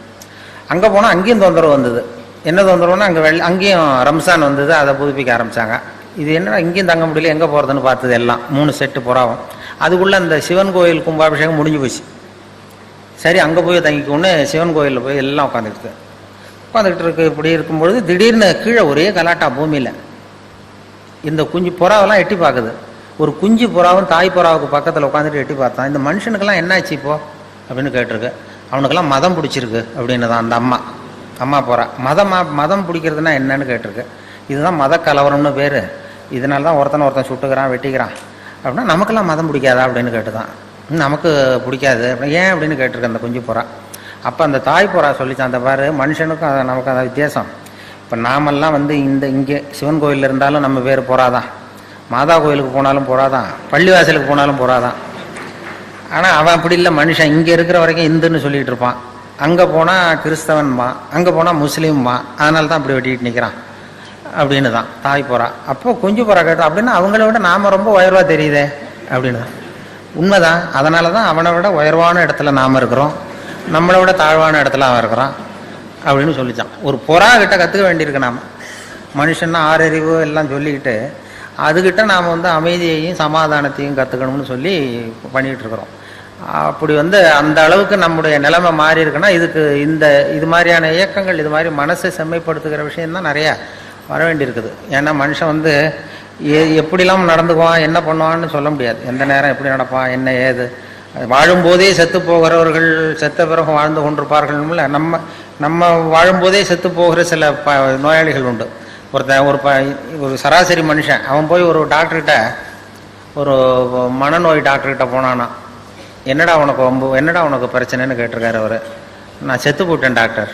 அங்கே போனால் அங்கேயும் தொந்தரவு வந்தது. என்ன தொந்தரவுன்னா அங்கேயும் ரம்சான் வந்தது, அதை புதுப்பிக்க ஆரம்பித்தாங்க. இது என்னடா இங்கேயும் தங்க முடியல, எங்கே போகிறதுன்னு பார்த்தது எல்லாம் 3 செட்டு புறாவும். அதுக்குள்ளே அந்த சிவன் கோயில் கும்பாபிஷேகம் முடிஞ்சு போச்சு. சரி அங்கே போய் தங்கிக்கொண்டு சிவன் கோயிலில் போய் எல்லாம் உட்காந்துக்கிட்டு இருக்கு. இப்படி இருக்கும்பொழுது திடீர்னு கீழே ஒரே கலாட்டா பூமியில். இந்த குஞ்சு புறாவெல்லாம் எட்டி பார்க்குது. ஒரு குஞ்சு புறாவும் தாய் புறாவுக்கு பக்கத்தில் உட்காந்துட்டு எட்டி பார்த்தான். இந்த மனுஷனுக்கெல்லாம் என்ன ஆச்சு இப்போ அப்படின்னு கேட்டிருக்கு. அவனுக்கெல்லாம் மதம் பிடிச்சிருக்கு அப்படின்னு தான் அந்த அம்மா புறா. மதம் பிடிக்கிறதுனா என்னன்னு கேட்டிருக்கு. இதுதான் மத கலவரம்னு பேர். இதனால தான் ஒருத்தன் சுட்டுக்கிறான், வெட்டிக்கிறான் அப்படின்னா நமக்கெல்லாம் மதம் பிடிக்காதா அப்படின்னு கேட்டுதான். நமக்கு பிடிக்காது ஏன் அப்படின்னு கேட்டிருக்கு அந்த குஞ்சு புறா. அப்போ அந்த தாய் புறா சொல்லிச்சான், அந்த பாரு மனுஷனுக்கும் நமக்கு அந்த வித்தியாசம். இப்போ நாமெல்லாம் இங்கே சிவன் கோயிலில் இருந்தாலும் நம்ம பேர் புறாதான், மாதா கோயிலுக்கு போனாலும் புறாதான், பள்ளிவாசலுக்கு போனாலும் புறாதான். ஆனால் அவன் அப்படி இல்லை, மனுஷன் இங்கே இருக்கிற வரைக்கும் இந்துன்னு சொல்லிகிட்டு இருப்பான். அங்கே போனால் கிறிஸ்தவன்மா, அங்கே போனால் முஸ்லீம்மா, அதனால தான் அப்படி வெட்டிட்டு நிற்கிறான் அப்படின்னு தான் தாய் புறா. அப்போ குஞ்சு புறா கேட்டோம், அப்படின்னா அவங்கள விட நாம் ரொம்ப உயர்வாக தெரியுதே அப்படின்னு தான். உண்மைதான். அதனால தான் அவனை விட உயர்வான இடத்துல நாம் இருக்கிறோம், நம்மளை விட தாழ்வான இடத்துல அவன் இருக்கிறான். அப்படின்னு சொல்லிச்சான். ஒரு புறா கிட்ட கற்றுக்க வேண்டியிருக்கு நாம். மனுஷன்னா ஆறறிவு எல்லாம் சொல்லிக்கிட்டு அதுக்கிட்ட நாம் வந்து அமைதியையும் சமாதானத்தையும் கற்றுக்கணும்னு சொல்லி பண்ணிகிட்டு இருக்கிறோம். அப்படி வந்து அந்த அளவுக்கு நம்முடைய நிலைமை மாறி இருக்குன்னா இதுக்கு இது மாதிரியான இயக்கங்கள், இது மாதிரி மனசை செம்மைப்படுத்துகிற விஷயம்தான் நிறையா வர வேண்டியிருக்குது. ஏன்னா மனுஷன் வந்து எப்படிலாம் நடந்துக்குவான், என்ன பண்ணுவான்னு சொல்ல முடியாது. எந்த நேரம் எப்படி நடப்பான், என்ன ஏது. வாழும்போதே செத்து போகிறவர்கள் செத்த பிறகு வாழ்ந்து கொண்டிருப்பார்கள்ல. நம்ம வாழும்போதே செத்து போகிற சில நோயாளிகள் உண்டு. ஒரு சராசரி மனுஷன் அவன் போய் ஒரு டாக்டர்கிட்ட, ஒரு மனநோய் டாக்டர்கிட்ட போனானா, என்னடா உனக்கு பிரச்சனைன்னு கேட்டிருக்காரு. அவர், நான் செத்து போட்டேன் டாக்டர்.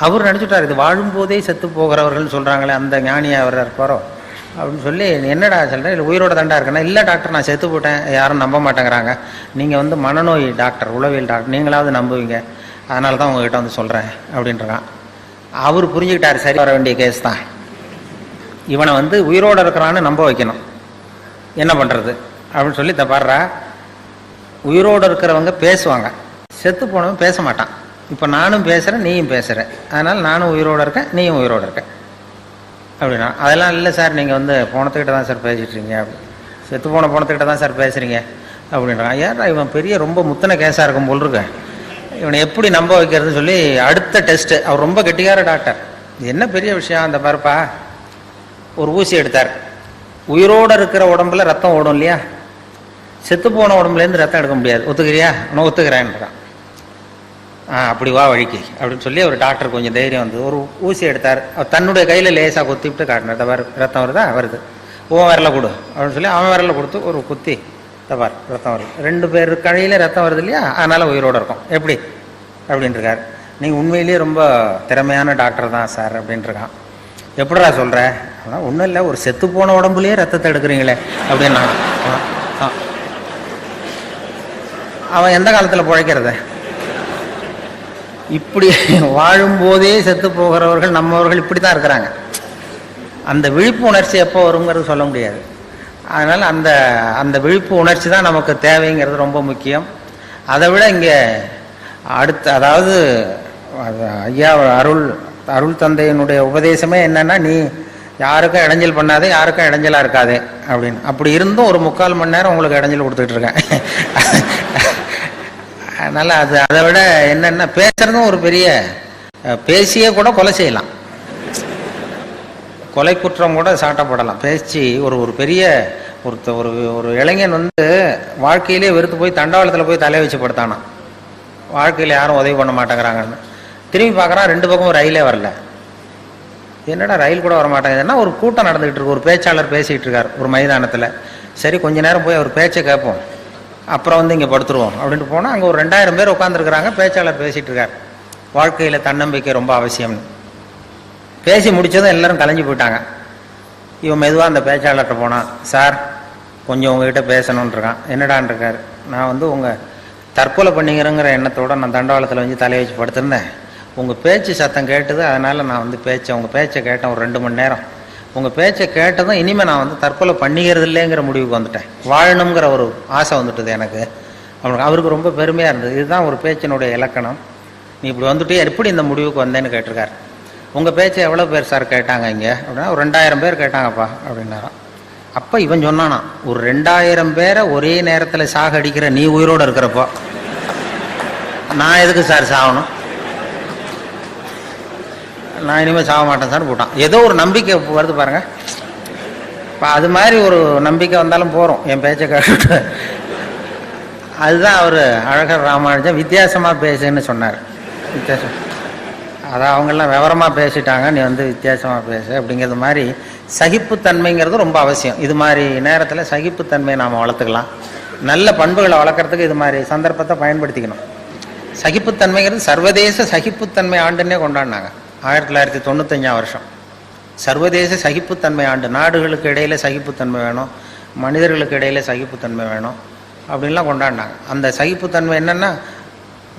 அவர் நினச்சிட்டார் இது வாழும்போதே செத்து போகிறவர்கள் சொல்கிறாங்களே அந்த ஞானியை அவர் இருப்பாரோ அப்படின்னு சொல்லி, என்னடா சொல்கிறேன், இல்லை உயிரோட தாண்டா இருக்கேன்னா, இல்லை டாக்டர் நான் செத்து போட்டேன், யாரும் நம்ப மாட்டேங்கிறாங்க, நீங்கள் வந்து மனநோய் டாக்டர், உளவியல் டாக்டர், நீங்களாவது நம்புவீங்க, அதனால தான் உங்ககிட்ட வந்து சொல்கிறேன் அப்படின்றான். அவர் புரிஞ்சுக்கிட்டார், சரி வர வேண்டிய கேஸ் தான், இவனை வந்து உயிரோடு இருக்கிறான்னு நம்ப வைக்கணும், என்ன பண்ணுறது அப்படின்னு சொல்லி தப்பாடுறா. உயிரோடு இருக்கிறவங்க பேசுவாங்க, செத்து போனவன் பேச மாட்டான். இப்போ நானும் பேசுகிறேன், நீயும் பேசுகிற, அதனால் நானும் உயிரோடு இருக்கேன், நீயும் உயிரோடு இருக்க அப்படின்னா, அதெல்லாம் இல்லை சார், நீங்கள் வந்து போனத்துக்கிட்ட தான் சார் பேசிட்டுருங்க, அப்படி செத்து போன போனத்துக்கிட்ட தான் சார் பேசுகிறீங்க அப்படின்றான். ஏன்னா இவன் பெரிய ரொம்ப முத்தனை கேஸாக இருக்கும் போல் இருக்கு, இவனை எப்படி நம்ப வைக்கிறதுன்னு சொல்லி அடுத்த டெஸ்ட்டு. அவர் ரொம்ப கெட்டிக்கார டாக்டர், இது என்ன பெரிய விஷயம், அந்த பாருப்பா ஒரு ஊசி எடுத்தார். உயிரோடு இருக்கிற உடம்புல ரத்தம் ஓடும் இல்லையா, செத்து போன உடம்புலேருந்து ரத்தம் எடுக்க முடியாது, ஒத்துக்கிறியா? நான் ஒத்துக்கிறேன்றான். அப்படி வா வழிக்கு அப்படின்னு சொல்லி ஒரு டாக்டர் கொஞ்சம் தைரியம் வந்து ஒரு ஊசி எடுத்தார். அவர் தன்னுடைய கையில் லேசாக குத்திவிட்டு காட்டினார், தபார் ரத்தம் வருதா, வருது, ஓ விரல கொடு அப்படின்னு சொல்லி அவன் விரல கொடுத்து ஒரு குத்தி, தபார் ரத்தம் வருது, 2 பேர் கையில் ரத்தம் வருது இல்லையா, அதனால் உயிரோடு இருக்கும், எப்படி அப்படின்ட்டுருக்கார். நீங்கள் உண்மையிலேயே ரொம்ப திறமையான டாக்டர் தான் சார் அப்படின்ட்டுருக்கான். எப்படிடா சொல்கிற அப்படின்னா, ஒன்றும் இல்லை, ஒரு செத்து போன உடம்புலேயே ரத்தத்தை எடுக்கிறீங்களே அப்படின்னா, அவன் எந்த காலத்தில் பிழைக்கிறத? இப்படி வாழும்போதே செத்து போகிறவர்கள் நம்மவர்கள் இப்படி தான் இருக்கிறாங்க. அந்த விழிப்பு உணர்ச்சி எப்போ வருங்கிறது சொல்ல முடியாது. அதனால் அந்த விழிப்பு உணர்ச்சி தான் நமக்கு தேவைங்கிறது ரொம்ப முக்கியம். அதை விட இங்கே அடுத்து, அதாவது ஐயா அருள் தந்தையினுடைய உபதேசமே என்னன்னா, நீ யாருக்கும் இடைஞ்சல் பண்ணாதே, யாருக்கும் இடைஞ்சலாக இருக்காதே அப்படின்னு. அப்படி இருந்தும் ஒரு 3/4 மணி நேரம் உங்களுக்கு இடைஞ்சல் கொடுத்துட்டு இருக்கேன். அதனால் அதை விட என்னென்ன பேசுறதும் ஒரு பெரிய, பேசியே கூட கொலை செய்யலாம், கொலை குற்றம் கூட சாட்டப்படலாம். பேச்சு ஒரு பெரிய ஒரு இளைஞன் வந்து வாழ்க்கையிலே வெறுத்து போய் தண்டவாளத்தில் போய் தலையை வச்சு படுத்தானா, வாழ்க்கையில் யாரும் உதவி பண்ண மாட்டேங்கிறாங்கன்னு. திரும்பி பார்க்குறான், 2 பக்கமும் ரயிலே வரல. என்னடா ரயில் கூட வர மாட்டேங்குதுன்னா, ஒரு கூட்டம் நடந்துகிட்டு இருக்கு, ஒரு பேச்சாளர் பேசிகிட்டு இருக்கார் ஒரு மைதானத்தில். சரி கொஞ்ச நேரம் போய் அவர் பேச்சை கேட்போம், அப்புறம் வந்து இங்கே படுத்துருவோம் அப்படின்ட்டு போனால், அங்கே ஒரு 2000 பேர் உட்காந்துருக்குறாங்க, பேச்சாளர் பேசிகிட்டு இருக்கார், வாழ்க்கையில் தன்னம்பிக்கை ரொம்ப அவசியம்னு. பேசி முடித்ததும் எல்லோரும் கலைஞ்சி போயிட்டாங்க. இவன் மெதுவாக அந்த பேச்சாளர்கிட்ட போனான், சார் கொஞ்சம் உங்ககிட்ட பேசணுன்னு இருக்கான். என்னடான் இருக்கார், நான் வந்து உங்கள் தற்கொலை பண்ணிக்கிறேங்கிற எண்ணத்தோடு நான் தண்டவாளத்தில் வந்து தலையை வச்சு படுத்திருந்தேன், உங்கள் பேச்சு சத்தம் கேட்டது, அதனால் நான் வந்து உங்கள் பேச்சை கேட்டேன் ஒரு 2 மணி நேரம். உங்கள் பேச்சை கேட்டதும் இனிமேல் நான் வந்து தற்கொலை பண்ணிக்கிறது இல்லைங்கிற முடிவுக்கு வந்துட்டேன், வாழணுங்கிற ஒரு ஆசை வந்துட்டுது எனக்கு. அவருக்கு ரொம்ப பெருமையாக இருந்தது. இதுதான் ஒரு பேச்சினுடைய இலக்கணம். நீ இப்படி வந்துட்டு எப்படி இந்த முடிவுக்கு வந்தேன்னு கேட்டிருக்காரு. உங்கள் பேச்சை எவ்வளோ பேர் சார் கேட்டாங்க இங்கே அப்படின்னா, ஒரு 2000 பேர் கேட்டாங்கப்பா அப்படின்னாராம். அப்போ இவன் சொன்னானா, ஒரு 2000 பேரை ஒரே நேரத்தில் சாகடிக்கிற நீ உயிரோடு இருக்கிறப்போ நான் எதுக்கு சார் சாகணும், நான் இனிமேல் சாக மாட்டேன் சார் போட்டான். ஏதோ ஒரு நம்பிக்கை வருது பாருங்கள். இப்போ அது மாதிரி ஒரு நம்பிக்கை வந்தாலும் போகிறோம் என் பேச்சை கேட்டு. அதுதான் அவர் அழகர் ராமானுஜன் வித்தியாசமாக பேசுன்னு சொன்னார். வித்தியாசம், அதான் அவங்கெல்லாம் விவரமாக பேசிட்டாங்க, நீ வந்து வித்தியாசமாக பேசு அப்படிங்கிறது மாதிரி. சகிப்புத்தன்மைங்கிறது ரொம்ப அவசியம். இது மாதிரி நேரத்தில் சகிப்புத்தன்மையை நாம் வளர்த்துக்கலாம். நல்ல பண்புகளை வளர்க்குறதுக்கு இது மாதிரி சந்தர்ப்பத்தை பயன்படுத்திக்கணும். சகிப்புத்தன்மைங்கிறது சர்வதேச சகிப்புத்தன்மை ஆண்டுன்னே கொண்டாடினாங்க 1995ஆம் வருஷம். சர்வதேச சகிப்புத்தன்மை ஆண்டு. நாடுகளுக்கு இடையில் சகிப்புத்தன்மை வேணும், மனிதர்களுக்கு இடையில் சகிப்புத்தன்மை வேணும் அப்படின்லாம் கொண்டாடினாங்க. அந்த சகிப்புத்தன்மை என்னென்னா,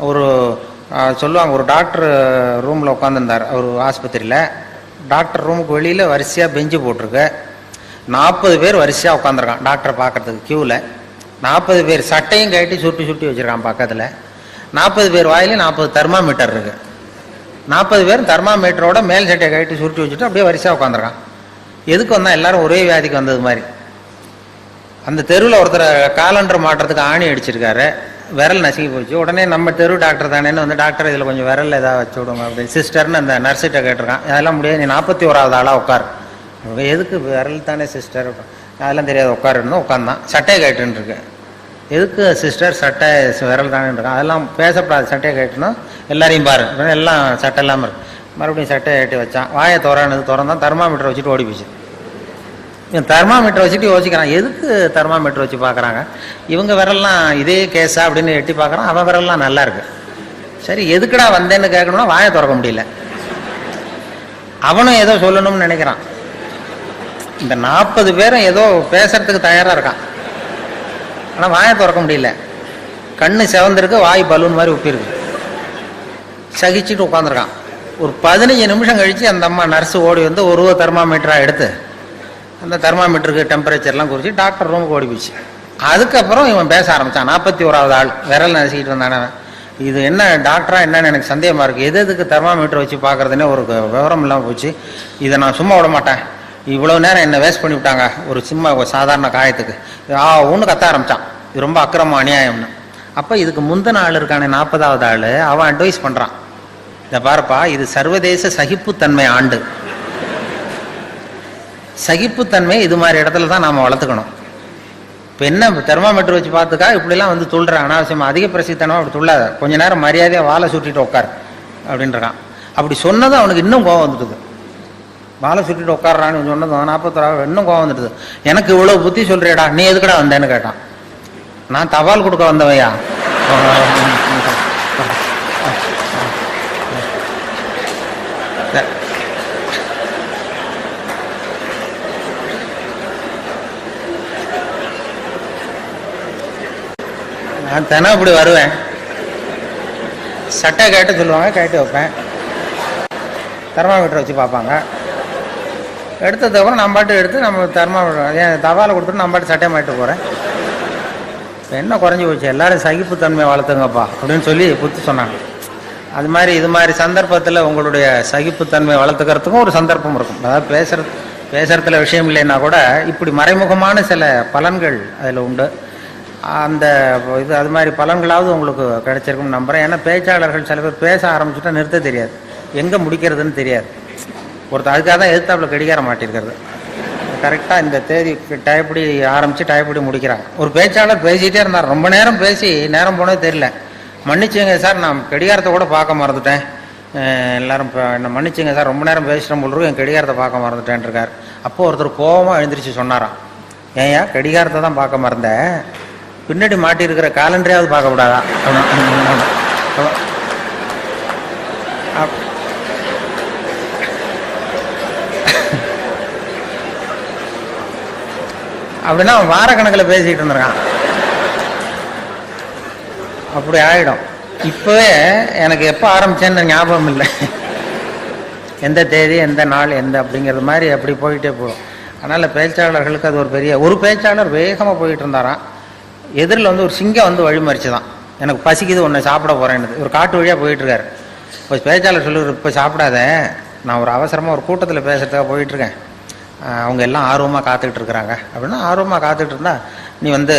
ஒரு சொல்லுவாங்க, ஒரு டாக்டர் ரூமில் உட்காந்துருந்தார் அவர் ஆஸ்பத்திரியில். டாக்டர் ரூமுக்கு வெளியில் வரிசையாக பெஞ்சு போட்டிருக்கு, 40 பேர் வரிசையாக உட்காந்துருக்கான் டாக்டரை பார்க்குறதுக்கு க்யூவில். 40 பேர் சட்டையும் கட்டி சுட்டி சுட்டி வச்சுருக்கான் பக்கத்தில். 40 பேர் வாயிலையும் 40 தெர்மாமீட்டர் இருக்குது. 40 பேரும் தெர்மாமீட்டரோட மேல் சட்டையை கட்டி சுருட்டி வச்சுட்டு அப்படியே வரிசையாக உட்காந்துருக்கான். எதுக்கு வந்தால் எல்லாரும் ஒரே வியாதிக்கு வந்தது மாதிரி. அந்த தெருவில் ஒருத்தர் காலண்டர் மாட்டுறதுக்கு ஆணி அடிச்சிருக்காரு, விரல் நசுக்கி போச்சு. உடனே நம்ம தெரு டாக்டர் தானேன்னு வந்து, டாக்டர் இதில் கொஞ்சம் விரல் ஏதாவது வச்சு விடுங்க அப்படின்னு சிஸ்டர்னு அந்த நர்ஸிட்ட கேட்டிருக்கான். அதெல்லாம் முடியாது, நீ 41வது ஆளாக உட்காரு. எதுக்கு விரல் தானே சிஸ்டர், அதெல்லாம் தெரியாது உட்காருன்னு உட்காந்தான். சட்டையை கேட்டுன்னு இருக்கு. எதுக்கு சிஸ்டர் சட்டை விரல் தானே இருக்கான், அதெல்லாம் பேசப்படாது, சட்டையை கேட்டுணும் எல்லாரையும் பாரு, எல்லாம் சட்டை இல்லாமல் இருக்கு. மறுபடியும் சட்டையை கட்டி வச்சான். வாயை திறந்தான், தெர்மாமீட்டர் வச்சுட்டு ஓடி போச்சு. இவன் தெர்மாமீட்டர் வச்சுட்டு யோசிக்கிறான், எதுக்கு தெர்மாமீட்டர் வச்சு பார்க்குறாங்க, இவங்க விரல்லாம் இதே கேஸா அப்படின்னு எட்டி பார்க்குறான். அவன் விரல்லாம் நல்லா இருக்கு. சரி எதுக்குடா வந்தேன்னு கேட்கணும்னா வாயை திறக்க முடியல. அவனும் ஏதோ சொல்லணும்னு நினைக்கிறான். இந்த 40 பேரும் ஏதோ பேசுறதுக்கு தயாராக இருக்கான், ஆனால் வாயை திறக்க முடியல. கண்ணு செவந்திருக்கு, வாய் பலூன் மாதிரி உப்பிருக்கு. சகிச்சுட்டு உட்காந்துருக்கான். ஒரு 15 நிமிஷம் கழித்து அந்த அம்மா நர்ஸு ஓடி வந்து ஒரு தெர்மாமீட்டராக எடுத்து அந்த தெர்மாமீட்டருக்கு டெம்பரேச்சர்லாம் குறித்து டாக்டர் ரூமுக்கு ஓடி போச்சு. அதுக்கப்புறம் இவன் பேச ஆரம்பித்தான். 41வது ஆள் விரல் நசிக்கிட்டு வந்தானே, இது என்ன டாக்டரா என்னன்னு எனக்கு சந்தேகமாக இருக்குது, எதுக்கு தெர்மாமீட்டர் வச்சு பார்க்குறதுனே ஒரு விவரம் இல்லாமல் போச்சு, இதை நான் சும்மா விட மாட்டேன், இவ்வளோ நேரம் என்னை வேஸ்ட் பண்ணி விட்டாங்க ஒரு சாதாரண காயத்துக்கு, ஒன்று கத்த ஆரம்பித்தான். இது ரொம்ப அக்கிரமம், அநியாயம்னு. அப்போ இதுக்கு முந்தின ஆள் இருக்கானே 40வது ஆள், அவன் அட்வைஸ் பண்ணுறான், இதை பாருப்பா, இது சர்வதேச சகிப்புத்தன்மை ஆண்டு. சகிப்புத்தன்மை இது மாதிரி இடத்துல தான் நாம் வளர்த்துக்கணும். இப்போ என்ன தெர்மாமீட்டர் வச்சு பார்த்துக்கா இப்படிலாம் வந்து துள்ளுறான் அனாவசியமாக, அதிக பிரசித்தனமாக அப்படி துள்ளாத, கொஞ்ச நேரம் மரியாதையாக வாழை சுட்டிட்டு உட்கார் அப்படின்றான். அப்படி சொன்னதும் அவனுக்கு இன்னும் கோவம் வந்துட்டுது. வாழை சுட்டிட்டு உட்காரான்னு சொன்னதும் 41 இன்னும் கோவம் வந்துடுது. எனக்கு இவ்வளோ புத்தி சொல்றியடா, நீ எதுக்கடா வந்தேன்னு கேட்டான். நான் தபால் கொடுக்க வந்தவையா, நான் தினம் இப்படி வருவேன், சட்டை கேட்டு சொல்லுவாங்க, கேட்டு வைப்பேன், தெர்மாமீட்டர் வச்சு பார்ப்பாங்க. எடுத்ததுக்கப்புறம் நம்ம பாட்டு எடுத்து நம்ம தெர்மாமீட்டர் ஏன் தபாலை கொடுத்துட்டு நம்ம பாட்டு சட்டையை மாட்டு போகிறேன். என்ன குறைஞ்சி போச்சு, எல்லாரும் சகிப்புத்தன்மை வளர்த்துங்கப்பா அப்படின்னு சொல்லி புத்தி சொன்னாங்க. அது மாதிரி இது மாதிரி சந்தர்ப்பத்தில் உங்களுடைய சகிப்புத்தன்மை வளர்த்துக்கிறதுக்கும் ஒரு சந்தர்ப்பம் இருக்கும். அதாவது பேசுறதுல விஷயம் இல்லைன்னா கூட இப்படி மறைமுகமான சில பலன்கள் அதில் உண்டு. அந்த இது அது மாதிரி பலன்களாவது உங்களுக்கு கிடைச்சிருக்கும்னு நம்புகிறேன். ஏன்னா பேச்சாளர்கள் சில பேர் பேச ஆரம்பிச்சுட்டா நிறுத்த தெரியாது, எங்கே முடிக்கிறதுன்னு தெரியாது. ஒருத்தர் அதுக்காக தான் எதிர்த்தாப்புல கடிகார மாட்டிருக்கிறது. கரெக்டாக இந்த தேதி டைப்படி ஆரம்பித்து டைப்படி முடிக்கிறாங்க. ஒரு பேச்சாளர் பேசிகிட்டே இருந்தார், ரொம்ப நேரம் பேசி நேரம் போனதே தெரியல. மன்னிச்சுங்க சார், நான் கடிகாரத்தை கூட பார்க்க மறந்துட்டேன், எல்லாரும் என்ன மன்னிச்சுங்க சார், ரொம்ப நேரம் பேசிட்டேன் போல் என் கடிகாரத்தை பார்க்க மறந்துட்டேன் இருக்கார். அப்போது ஒருத்தர் கோபமாக எழுந்திரிச்சு சொன்னாராம், ஏயா கடிகாரத்தை தான் பார்க்க மறந்தேன், பின்னாடி மாட்டியிருக்கிற காலண்டரையாவது பார்க்கக்கூடாதா அப்படின்னா அவன் வாரக்கணக்கில் பேசிக்கிட்டு இருந்திருக்கான். அப்படி ஆகிடும். இப்போவே எனக்கு எப்போ ஆரம்பிச்சேன்னு ஞாபகம் இல்லை, எந்த தேதி எந்த நாள் எந்த அப்படிங்கிறது மாதிரி அப்படி போயிட்டே போகும். அதனால் பேச்சாளர்களுக்கு அது ஒரு பேச்சாளர் வேகமாக போயிட்டு இருந்தாராம். எதிரில் வந்து ஒரு சிங்கம் வந்து வழிமறிச்சு தான், எனக்கு பசிக்குது ஒன்று சாப்பிட போகிறேன்னு. ஒரு காட்டு வழியாக போயிட்டுருக்காரு. இப்போ பேச்சாளர் சொல்லுவார், இப்போ சாப்பிடாத, நான் ஒரு அவசரமாக ஒரு கூட்டத்தில் பேசுகிறதுக்காக போயிட்டுருக்கேன், அவங்க எல்லாம் ஆர்வமாக காத்துக்கிட்டு இருக்கிறாங்க அப்படின்னா, ஆர்வமாக காத்துக்கிட்டு இருந்தா நீ வந்து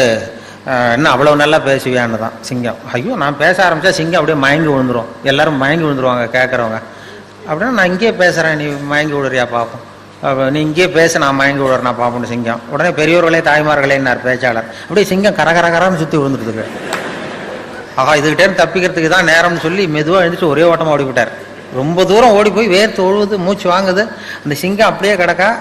என்ன அவ்வளோ நல்லா பேசுவியான்னு தான் சிங்கம். ஐயோ நான் பேச ஆரம்பித்தா சிங்கம் அப்படியே மயங்கி விழுந்துரும், எல்லோரும் மயங்கி விழுந்துருவாங்க கேட்குறவங்க. அப்படின்னா நான் இங்கேயே பேசுகிறேன், நீ மயங்கி விடுறியா பார்ப்போம், நீ இங்கேயே பேச, நான் மயங்கி விடுறேன் நான் பார்ப்போம்னு சிங்கம். உடனே பெரியோர்களே தாய்மார்களேன்னார் பேச்சாளர். அப்படியே சிங்கம் கரகரகரான்னு சுற்றி விழுந்துருதுக்கு. ஆஹா இதுகிட்டே தப்பிக்கிறதுக்கு தான் நேரம்னு சொல்லி மெதுவாக எழுந்துட்டு ஒரே ஓட்டமாக ஓடிவிட்டார். ரொம்ப தூரம் ஓடி போய் வேர்த்து ஒழுகுது, மூச்சு வாங்குது. அந்த சிங்கம் அப்படியே கிடக்கா,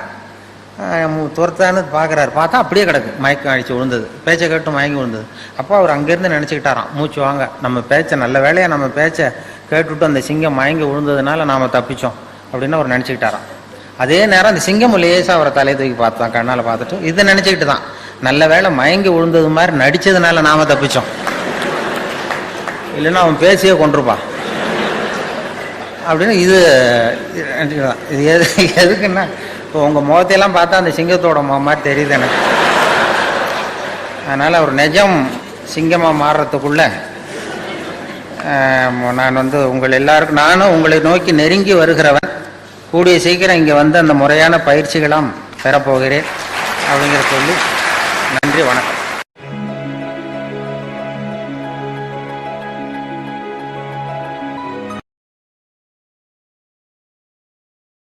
துரத்தான்னு பார்க்குறாரு, பார்த்தா அப்படியே கிடக்கு, மயக்கம் அடித்து விழுந்தது, பேச்சை கேட்டு மயங்கி விழுந்தது. அப்போ அவர் அங்கேருந்து நினச்சிக்கிட்டாராம், மூச்சு வாங்க, நம்ம பேச்சை நல்ல வேலையாக நம்ம பேச்சை கேட்டுவிட்டு அந்த சிங்கம் மயங்கி விழுந்ததுனால நாம் தப்பிச்சோம் அப்படின்னு அவர் நினச்சிக்கிட்டாராம். அதே நேரம் அந்த சிங்கம் லேசாக அவரை தலையை தூக்கி பார்த்தான், கண்ணால் பார்த்துட்டு இதை நினச்சிக்கிட்டு தான், நல்ல வேலை மயங்கி விழுந்தது மாதிரி நடித்ததுனால நாம் தப்பிச்சோம், இல்லைன்னா அவன் பேசியே கொண்டிருப்பான் அப்படின்னு. இது எதுக்குன்னா, இப்போ உங்கள் முகத்தையெல்லாம் பார்த்தா அந்த சிங்கத்தோட முகம் மாதிரி தெரியுது எனக்கு. அதனால் ஒரு நிஜம் சிங்கமாக மாறுறதுக்குள்ள நான் வந்து உங்கள் எல்லாருக்கும், நானும் உங்களை நோக்கி நெருங்கி வருகிறவன், கூடிய சீக்கிரம் இங்கே வந்து அந்த முறையான பயிற்சிகளும் பெறப்போகிறேன் அப்படிங்கிற சொல்லி நன்றி, வணக்கம்.